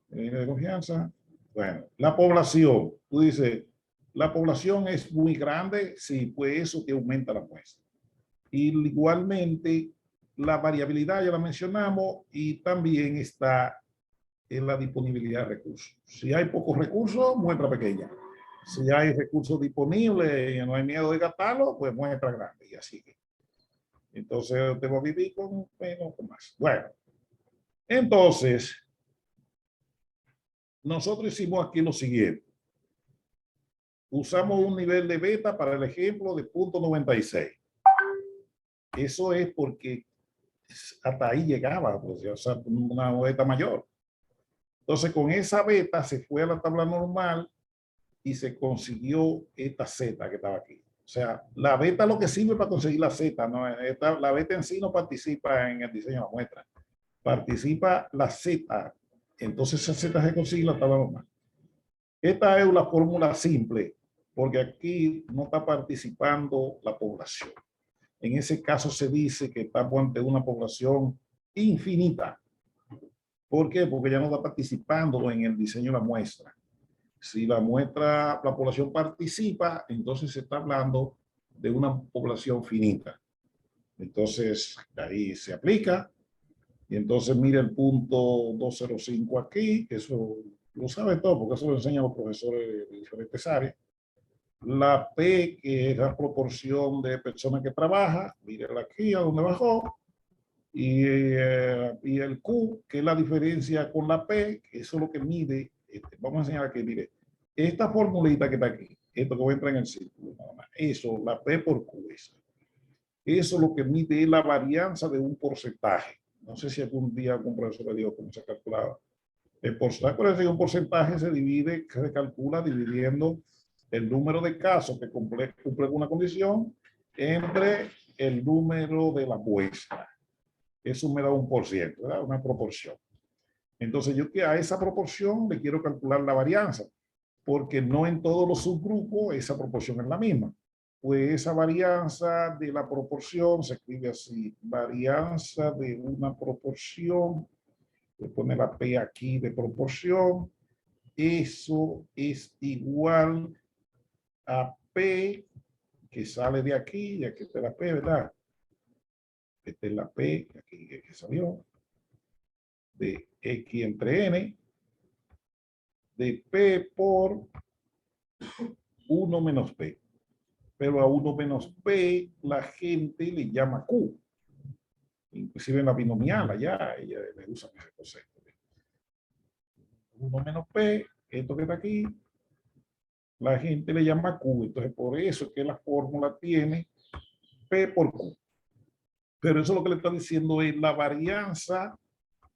de confianza? Bueno, la población. Tú dices, la población es muy grande, sí, pues eso te aumenta la muestra. Y igualmente, la variabilidad ya la mencionamos y también está en la disponibilidad de recursos. Si hay pocos recursos, muestra pequeña. Si hay recursos disponibles y no hay miedo de gastarlo, pues muestra grande y así. Entonces, te voy a vivir con menos o más. Bueno, entonces, nosotros hicimos aquí lo siguiente. Usamos un nivel de beta para el ejemplo de 0.96. Eso es porque hasta ahí llegaba, pues, o sea, una beta mayor. Entonces, con esa beta se fue a la tabla normal y se consiguió esta Z que estaba aquí. O sea, la beta lo que sirve para conseguir la Z, ¿no? La beta en sí no participa en el diseño de la muestra. Participa la Z. Entonces esa Z se consigue la tabla normal. Esta es una fórmula simple, porque aquí no está participando la población. En ese caso se dice que estamos ante una población infinita. ¿Por qué? Porque ya no está participando en el diseño de la muestra. Si la muestra, la población participa, entonces se está hablando de una población finita. Entonces, ahí se aplica. Y entonces mire el punto 205 aquí, que eso lo sabe todo, porque eso lo enseñan los profesores de diferentes áreas. La P, que es la proporción de personas que trabaja, mírenla aquí a donde bajó. Y el Q, que es la diferencia con la P, que eso es lo que mide. Vamos a enseñar aquí, mire, esta formulita que está aquí, esto que va a entrar en el círculo, nada más, eso, la P por Q, eso lo que mide es la varianza de un porcentaje. No sé si algún día algún profesor le dijo cómo se calculaba. El porcentaje, un porcentaje se divide, se calcula dividiendo el número de casos que cumplen una condición entre el número de la muestra. Eso me da 1%, ¿verdad? Una proporción. Entonces yo que a esa proporción le quiero calcular la varianza, porque no en todos los subgrupos esa proporción es la misma. Pues esa varianza de la proporción se escribe así, varianza de una proporción, le pone la P aquí de proporción, eso es igual a P que sale de aquí, y aquí está la P, ¿verdad? Esta es la P, aquí que salió, de X entre N, de P por 1 menos P. Pero a 1 menos P la gente le llama Q. Inclusive en la binomial allá, ella le usa ese concepto. 1 menos P, esto que está aquí, la gente le llama Q. Entonces, por eso es que la fórmula tiene P por Q. Pero eso lo que le está diciendo es la varianza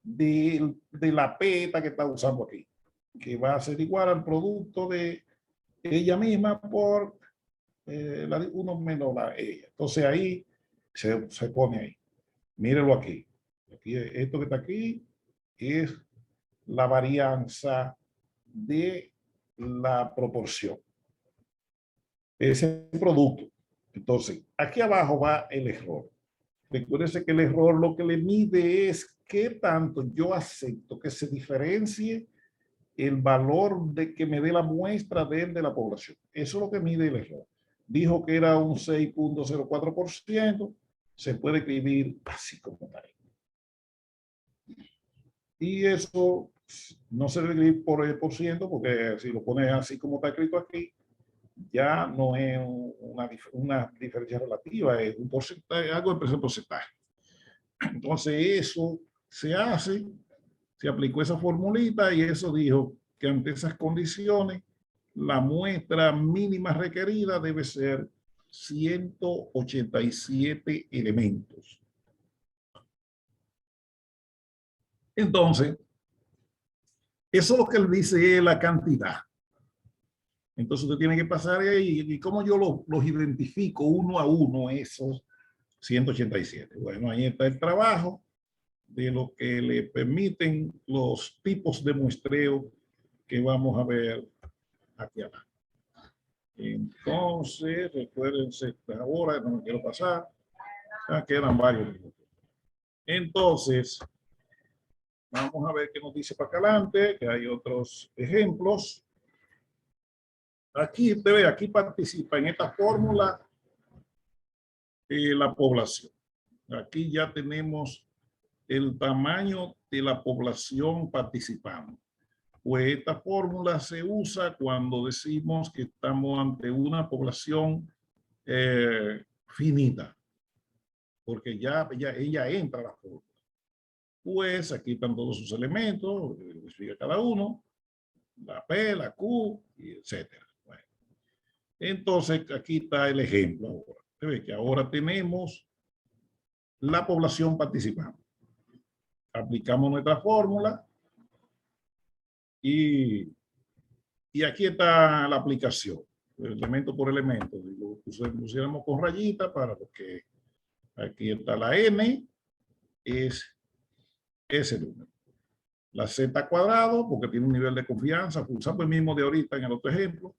de la peta que está usando aquí, que va a ser igual al producto de ella misma por uno menos la ella. Entonces ahí se pone ahí. Mírenlo aquí. Esto que está aquí es la varianza de la proporción. Ese producto. Entonces, aquí abajo va el error. Recuérdese que el error lo que le mide es qué tanto yo acepto que se diferencie el valor de que me dé la muestra de la población. Eso es lo que mide el error. Dijo que era un 6.04%, se puede escribir así como está. Y eso no se debe escribir por el por ciento, porque si lo pones así como está escrito aquí, ya no es una diferencia relativa, es un porcentaje, algo de precio porcentaje. Entonces eso se hace, se aplicó esa formulita y eso dijo que ante esas condiciones la muestra mínima requerida debe ser 187 elementos. Entonces, eso es lo que él dice es la cantidad. Entonces usted tiene que pasar ahí y cómo yo los identifico uno a uno esos 187. Bueno, ahí está el trabajo de lo que le permiten los tipos de muestreo que vamos a ver aquí abajo. Entonces, recuérdense, ahora no me quiero pasar, ya quedan varios minutos. Entonces, vamos a ver qué nos dice para acá adelante, que hay otros ejemplos. Aquí, usted ve, aquí participa en esta fórmula la población. Aquí ya tenemos el tamaño de la población participando. Pues esta fórmula se usa cuando decimos que estamos ante una población finita, porque ya ella entra a la fórmula. Pues aquí están todos sus elementos, explica cada uno, la P, la Q, etcétera. Bueno, entonces aquí está el ejemplo ahora. Se ve que ahora tenemos la población participando. Aplicamos nuestra fórmula y aquí está la aplicación, elemento por elemento. Lo pusiéramos con rayita para que aquí está la N, es ese número. La Z cuadrado, porque tiene un nivel de confianza, usamos el mismo de ahorita en el otro ejemplo.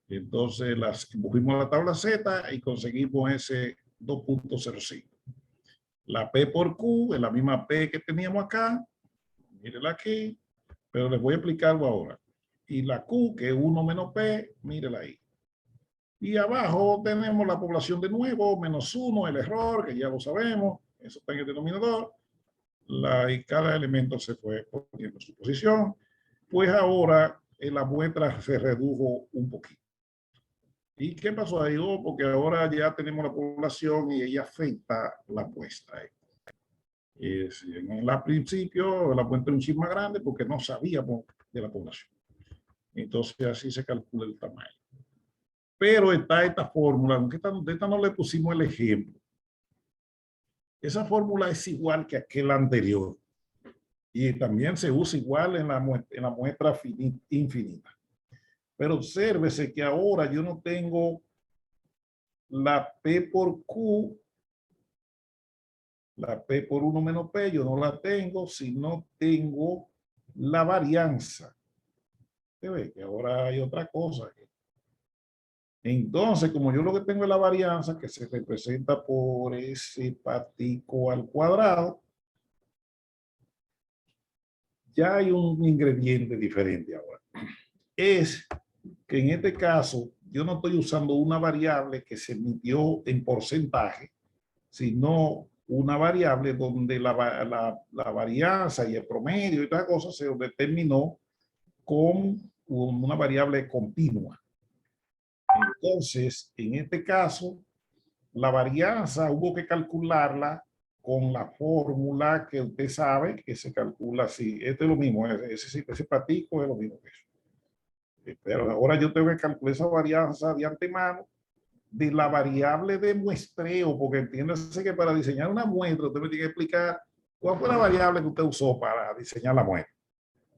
Entonces cogimos la tabla Z y conseguimos ese 2.05. La P por Q es la misma P que teníamos acá. Mírenla aquí, pero les voy a explicarlo ahora. Y la Q, que es 1 menos P, mírela ahí. Y abajo tenemos la población de nuevo, menos 1, el error, que ya lo sabemos. Eso está en el denominador. Y cada elemento se fue poniendo en su posición. Pues ahora la muestra se redujo un poquito. ¿Y qué pasó ahí? Oh, porque ahora ya tenemos la población y ella afecta la muestra. En el principio la muestra es un chip más grande porque no sabíamos de la población. Entonces así se calcula el tamaño. Pero está esta fórmula, aunque esta no le pusimos el ejemplo. Esa fórmula es igual que aquel anterior. Y también se usa igual en la muestra infinita. Pero obsérvese que ahora yo no tengo la P por Q, la P por 1 menos P, yo no la tengo si no tengo la varianza. ¿Se ve? Que ahora hay otra cosa. Entonces, como yo lo que tengo es la varianza que se representa por ese patico al cuadrado, ya hay un ingrediente diferente ahora. Es que en este caso yo no estoy usando una variable que se midió en porcentaje, sino una variable donde la varianza y el promedio y todas las cosas se determinó con una variable continua. Entonces, en este caso, la varianza hubo que calcularla con la fórmula que usted sabe que se calcula así. Este es lo mismo, ese patico es lo mismo que eso. Pero ahora yo tengo que calcular esa varianza de antemano de la variable de muestreo, porque entiéndase que para diseñar una muestra usted me tiene que explicar cuál fue la variable que usted usó para diseñar la muestra.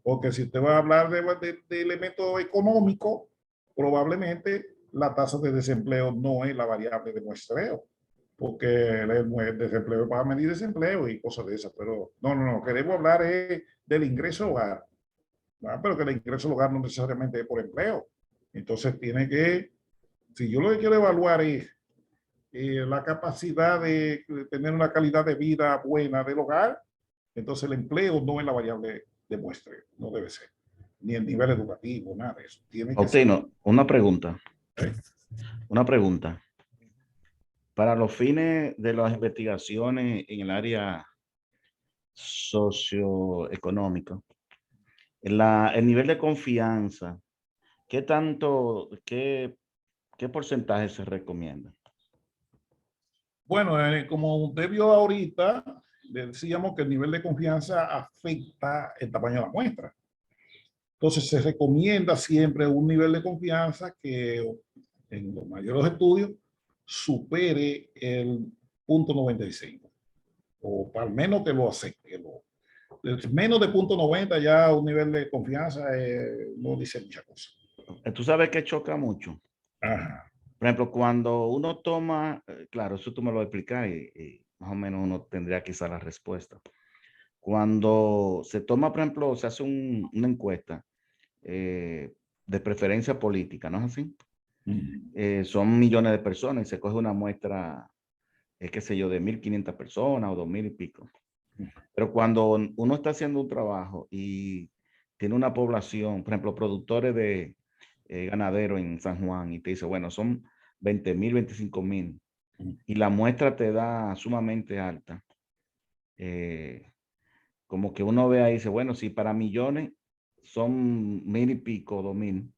Porque si usted va a hablar de elemento económico, probablemente la tasa de desempleo no es la variable de muestreo, porque el desempleo es para medir desempleo y cosas de esas. Pero no, queremos hablar del ingreso hogar. Pero que el ingreso al hogar no necesariamente es por empleo. Entonces tiene que, si yo lo que quiero evaluar es la capacidad de tener una calidad de vida buena del hogar, entonces el empleo no es la variable de muestreo, no debe ser. Ni el nivel educativo, nada de eso. Tiene que ser. Faustino, una pregunta. ¿Eh? Una pregunta. Para los fines de las investigaciones en el área socioeconómica, el nivel de confianza, ¿qué tanto, qué porcentaje se recomienda? Bueno, como usted vio ahorita, le decíamos que el nivel de confianza afecta el tamaño de la muestra. Entonces se recomienda siempre un nivel de confianza que en los mayores estudios supere el 0.95 o al menos que lo acepte. Menos de 0.90 ya un nivel de confianza no dice muchas cosas. Tú sabes que choca mucho. Ajá. Por ejemplo, cuando uno toma, claro, eso tú me lo explicas y más o menos uno tendría quizá la respuesta. Cuando se toma, por ejemplo, se hace una encuesta de preferencia política, ¿no es así? Son millones de personas y se coge una muestra, qué sé yo, de 1.500 personas o 2.000 y pico. Pero cuando uno está haciendo un trabajo y tiene una población, por ejemplo, productores de ganaderos en San Juan, y te dice, bueno, son 20.000, 25.000, y la muestra te da sumamente alta, como que uno ve ahí y dice, bueno, si para millones son 1.000 y pico, 2.000,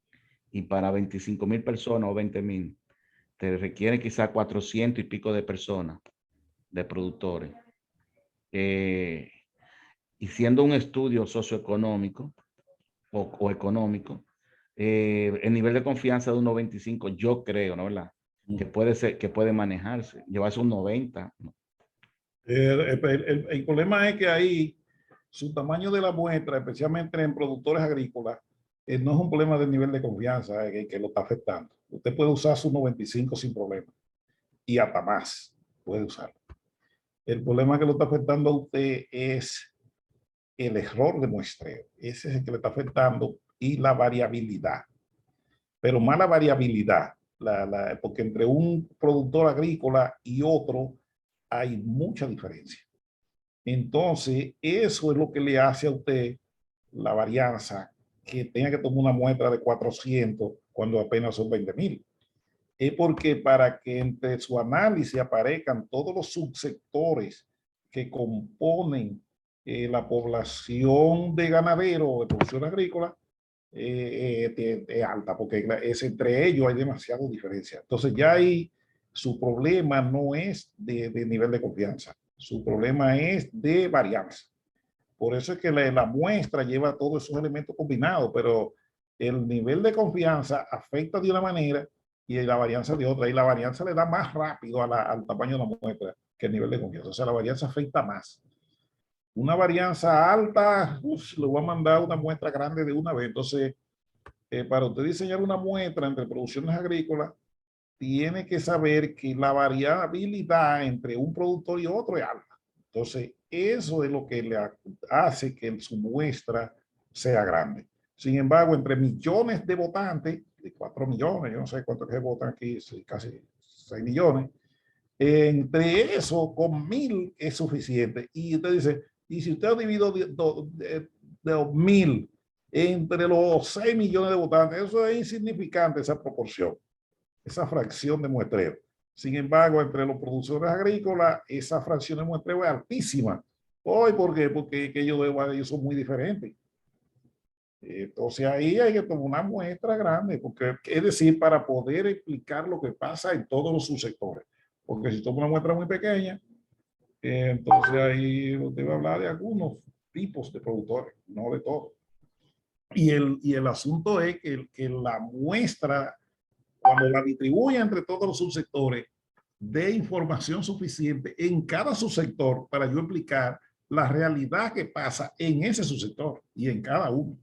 y para 25.000 personas o 20.000, te requiere quizá 400 y pico de personas, de productores. Y siendo un estudio socioeconómico o económico, el nivel de confianza de un 95, yo creo, ¿no? ¿Verdad? Que puede ser, que puede manejarse, llevarse un 90. ¿No? El problema es que ahí su tamaño de la muestra, especialmente en productores agrícolas, no es un problema del nivel de confianza que lo está afectando. Usted puede usar su 95 sin problema y hasta más puede usarlo. El problema que lo está afectando a usted es el error de muestreo. Ese es el que le está afectando y la variabilidad. Pero más la variabilidad, porque entre un productor agrícola y otro hay mucha diferencia. Entonces, eso es lo que le hace a usted la varianza, que tenga que tomar una muestra de 400 cuando apenas son 20.000. Es porque para que entre su análisis aparezcan todos los subsectores que componen la población de ganaderos, de producción agrícola, es alta, porque es entre ellos hay demasiada diferencia. Entonces ya ahí su problema no es de nivel de confianza, su problema es de varianza. Por eso es que la muestra lleva todos esos elementos combinados, pero el nivel de confianza afecta de una manera y la varianza de otra, y la varianza le da más rápido al tamaño de la muestra que el nivel de confianza. O sea, la varianza afecta más. Una varianza alta, le voy a mandar una muestra grande de una vez. Entonces, para usted diseñar una muestra entre producciones agrícolas, tiene que saber que la variabilidad entre un productor y otro es alta. Entonces, eso es lo que le hace que su muestra sea grande. Sin embargo, entre millones de votantes, de 4 millones, yo no sé cuántos que votan aquí, casi 6 millones, entre eso, con 1.000 es suficiente. Y usted dice, y si usted ha dividido de 1.000 entre los 6 millones de votantes, eso es insignificante, esa proporción, esa fracción de muestreo. Sin embargo, entre los productores agrícolas, esa fracción de muestreo es altísima. Hoy, ¿por qué? Porque ellos son muy diferentes. Entonces ahí hay que tomar una muestra grande, porque es decir, para poder explicar lo que pasa en todos los subsectores. Porque si toma una muestra muy pequeña, entonces ahí usted va a hablar de algunos tipos de productores, no de todos. Y el asunto es que la muestra, cuando la distribuye entre todos los subsectores, dé información suficiente en cada subsector para yo explicar la realidad que pasa en ese subsector y en cada uno.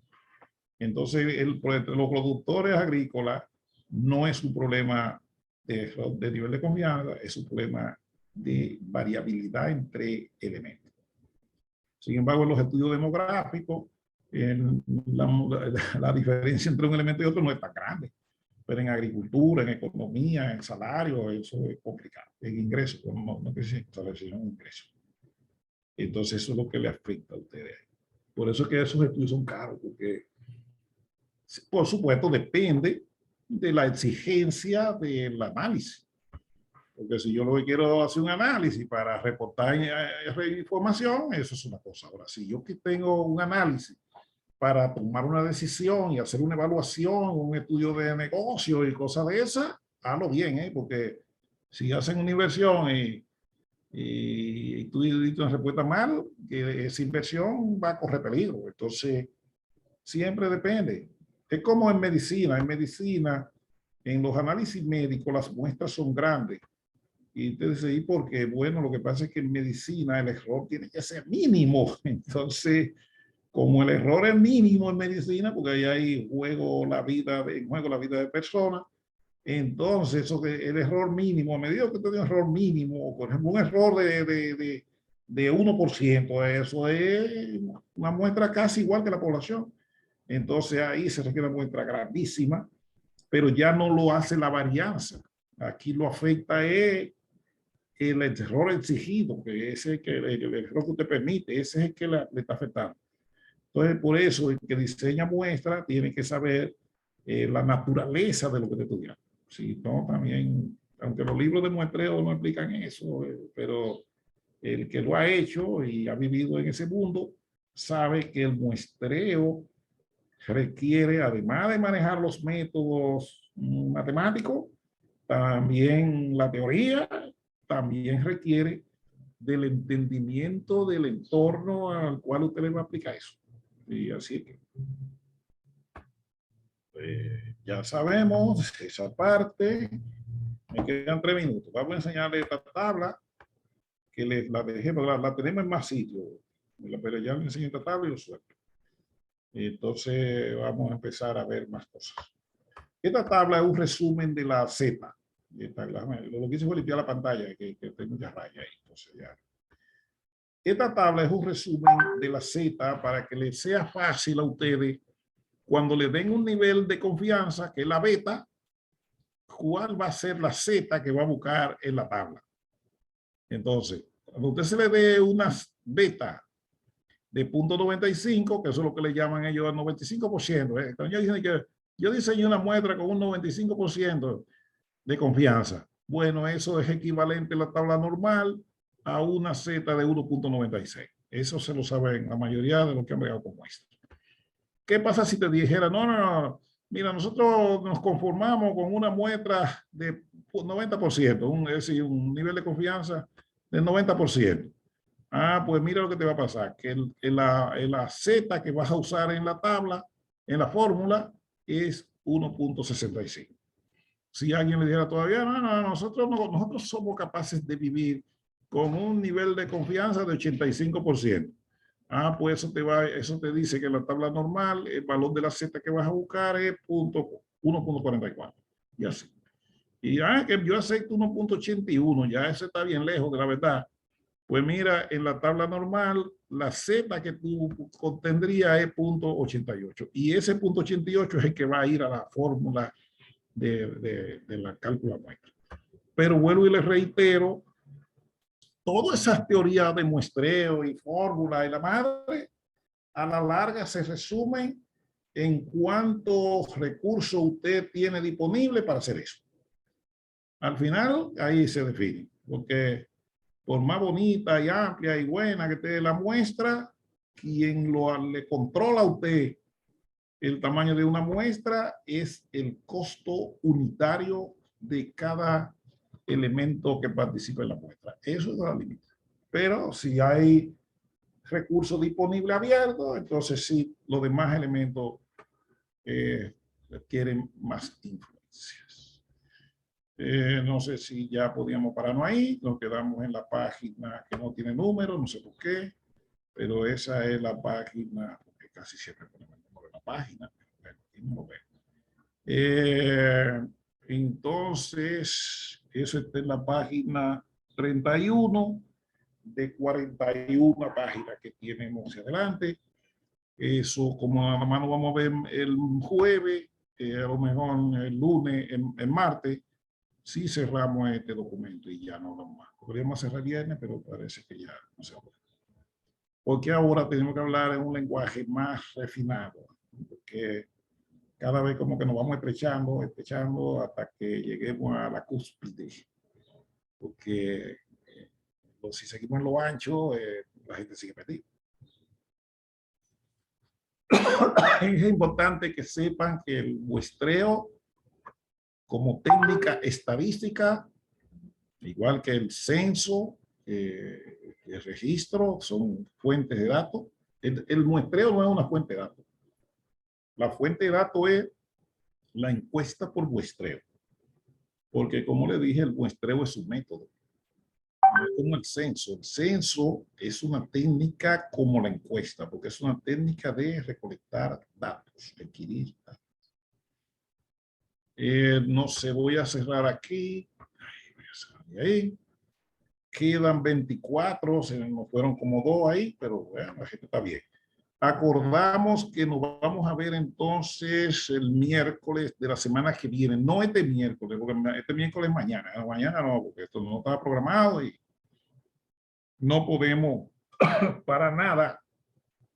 Entonces, los productores agrícolas no es un problema de nivel de confianza, es un problema de variabilidad entre elementos. Sin embargo, en los estudios demográficos, la diferencia entre un elemento y otro no es tan grande. Pero en agricultura, en economía, en salario, eso es complicado. En ingresos, no que sea salario, en ingresos. Entonces eso es lo que le afecta a ustedes. Por eso es que esos estudios son caros, porque por supuesto depende de la exigencia del análisis. Porque si yo lo que quiero hacer un análisis para reportar información, eso es una cosa. Ahora, si yo que tengo un análisis para tomar una decisión y hacer una evaluación, un estudio de negocio y cosas de esas, hazlo bien, porque si hacen una inversión y tú diste una respuesta mal, que esa inversión va a correr peligro. Entonces, siempre depende. Es como en medicina. En medicina, en los análisis médicos, las muestras son grandes. Y entonces, ¿y por qué? Bueno, lo que pasa es que en medicina el error tiene que ser mínimo. Entonces, como el error es mínimo en medicina, porque ahí hay en juego la vida de personas, entonces eso el error mínimo, a medida que usted tiene un error mínimo, por ejemplo, un error de 1%, eso es una muestra casi igual que la población. Entonces ahí se requiere una muestra grandísima, pero ya no lo hace la varianza. Aquí lo afecta es el error exigido, que es el error que usted permite, ese es el que le está afectando. Entonces, por eso el que diseña muestra tiene que saber la naturaleza de lo que está estudiando. Si no, también, aunque los libros de muestreo no explican eso, pero el que lo ha hecho y ha vivido en ese mundo sabe que el muestreo requiere, además de manejar los métodos matemáticos, también la teoría, también requiere del entendimiento del entorno al cual usted le va a aplicar eso. Y así que ya sabemos esa parte. Me quedan 3 minutos. Vamos a enseñarle esta tabla que la dejé, la tenemos en más sitios, pero ya les enseñé esta tabla y lo suelto. Entonces vamos a empezar a ver más cosas. Esta tabla es un resumen de la Z. Lo que hice fue limpiar la pantalla, que tengo muchas rayas ahí. Entonces ya. Esta tabla es un resumen de la Z para que les sea fácil a ustedes, cuando le den un nivel de confianza, que es la beta, cuál va a ser la Z que va a buscar en la tabla. Entonces, cuando usted se le dé una beta de 0.95, que eso es lo que le llaman ellos al 95%. Cuando ellos dicen que yo diseñé una muestra con un 95% de confianza. Bueno, eso es equivalente a la tabla normal a una Z de 1.96. Eso se lo saben la mayoría de los que han bregado con muestras. ¿Qué pasa si te dijera, no, mira, nosotros nos conformamos con una muestra de 90%, es decir, un nivel de confianza del 90%? Ah, pues mira lo que te va a pasar, que la Z que vas a usar en la tabla, en la fórmula, es 1.65. Si alguien le dijera todavía, no, nosotros somos capaces de vivir con un nivel de confianza de 85%. Ah, pues eso te dice que la tabla normal, el valor de la Z que vas a buscar es 1.44. Y así. Y que yo acepto 1.81, ya eso está bien lejos de la verdad. Pues mira, en la tabla normal, la Z que tú contendrías es 0.88. Y ese 0.88 es el que va a ir a la fórmula de la cálculo muestra. Pero vuelvo y les reitero, todas esas teorías de muestreo y fórmula y la madre, a la larga se resumen en cuántos recursos usted tiene disponible para hacer eso. Al final, ahí se define, porque por más bonita y amplia y buena que esté la muestra, quien le controla a usted el tamaño de una muestra es el costo unitario de cada elemento que participa en la muestra. Eso es la limita. Pero si hay recursos disponibles abiertos, entonces sí, los demás elementos requieren más influencias. No sé si ya podíamos pararnos ahí, nos quedamos en la página que no tiene número, no sé por qué, pero esa es la página, porque casi siempre ponemos el número de la página, pero aquí no lo vemos. Entonces, eso está en la página 31 de 41 páginas que tenemos hacia adelante. Eso, como nada más nos vamos a ver el jueves, a lo mejor el lunes, el martes, sí cerramos este documento y ya no vamos más. Podríamos cerrar el viernes, pero parece que ya no se puede. Porque ahora tenemos que hablar en un lenguaje más refinado, porque cada vez como que nos vamos estrechando hasta que lleguemos a la cúspide. Porque si seguimos en lo ancho, la gente sigue perdida. Es importante que sepan que el muestreo como técnica estadística, igual que el censo, el registro, son fuentes de datos. El muestreo no es una fuente de datos. La fuente de datos es la encuesta por muestreo. Porque como le dije, el muestreo es un método. No es como el censo. El censo es una técnica como la encuesta, porque es una técnica de recolectar datos, adquirir datos. No sé, voy a cerrar aquí. Voy a cerrar ahí. Quedan 24, se nos fueron como 2 ahí, pero bueno, la gente está bien. Acordamos que nos vamos a ver entonces el miércoles de la semana que viene, no este miércoles, porque este miércoles mañana no, porque esto no estaba programado y no podemos para nada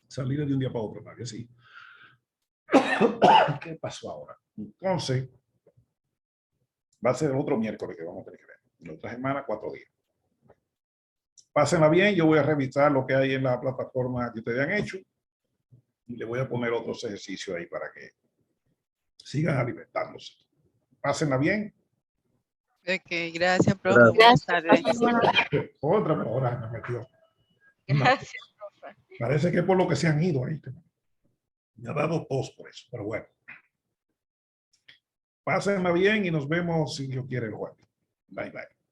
salir de un día para otro, nadie así. ¿Qué pasó ahora? Entonces, va a ser el otro miércoles que vamos a tener que ver. La otra semana, 4 días. Pásenla bien, yo voy a revisar lo que hay en la plataforma que ustedes han hecho y le voy a poner otros ejercicios ahí para que sigan alimentándose. Pásenla bien. Ok, gracias, profe. Buenas tardes. Otra hora me metió. Gracias, profe. Parece que es por lo que se han ido ahí. Me ha dado tos por eso, pero bueno. Pásenla bien y nos vemos si Dios quiere el jueves. Bye, bye.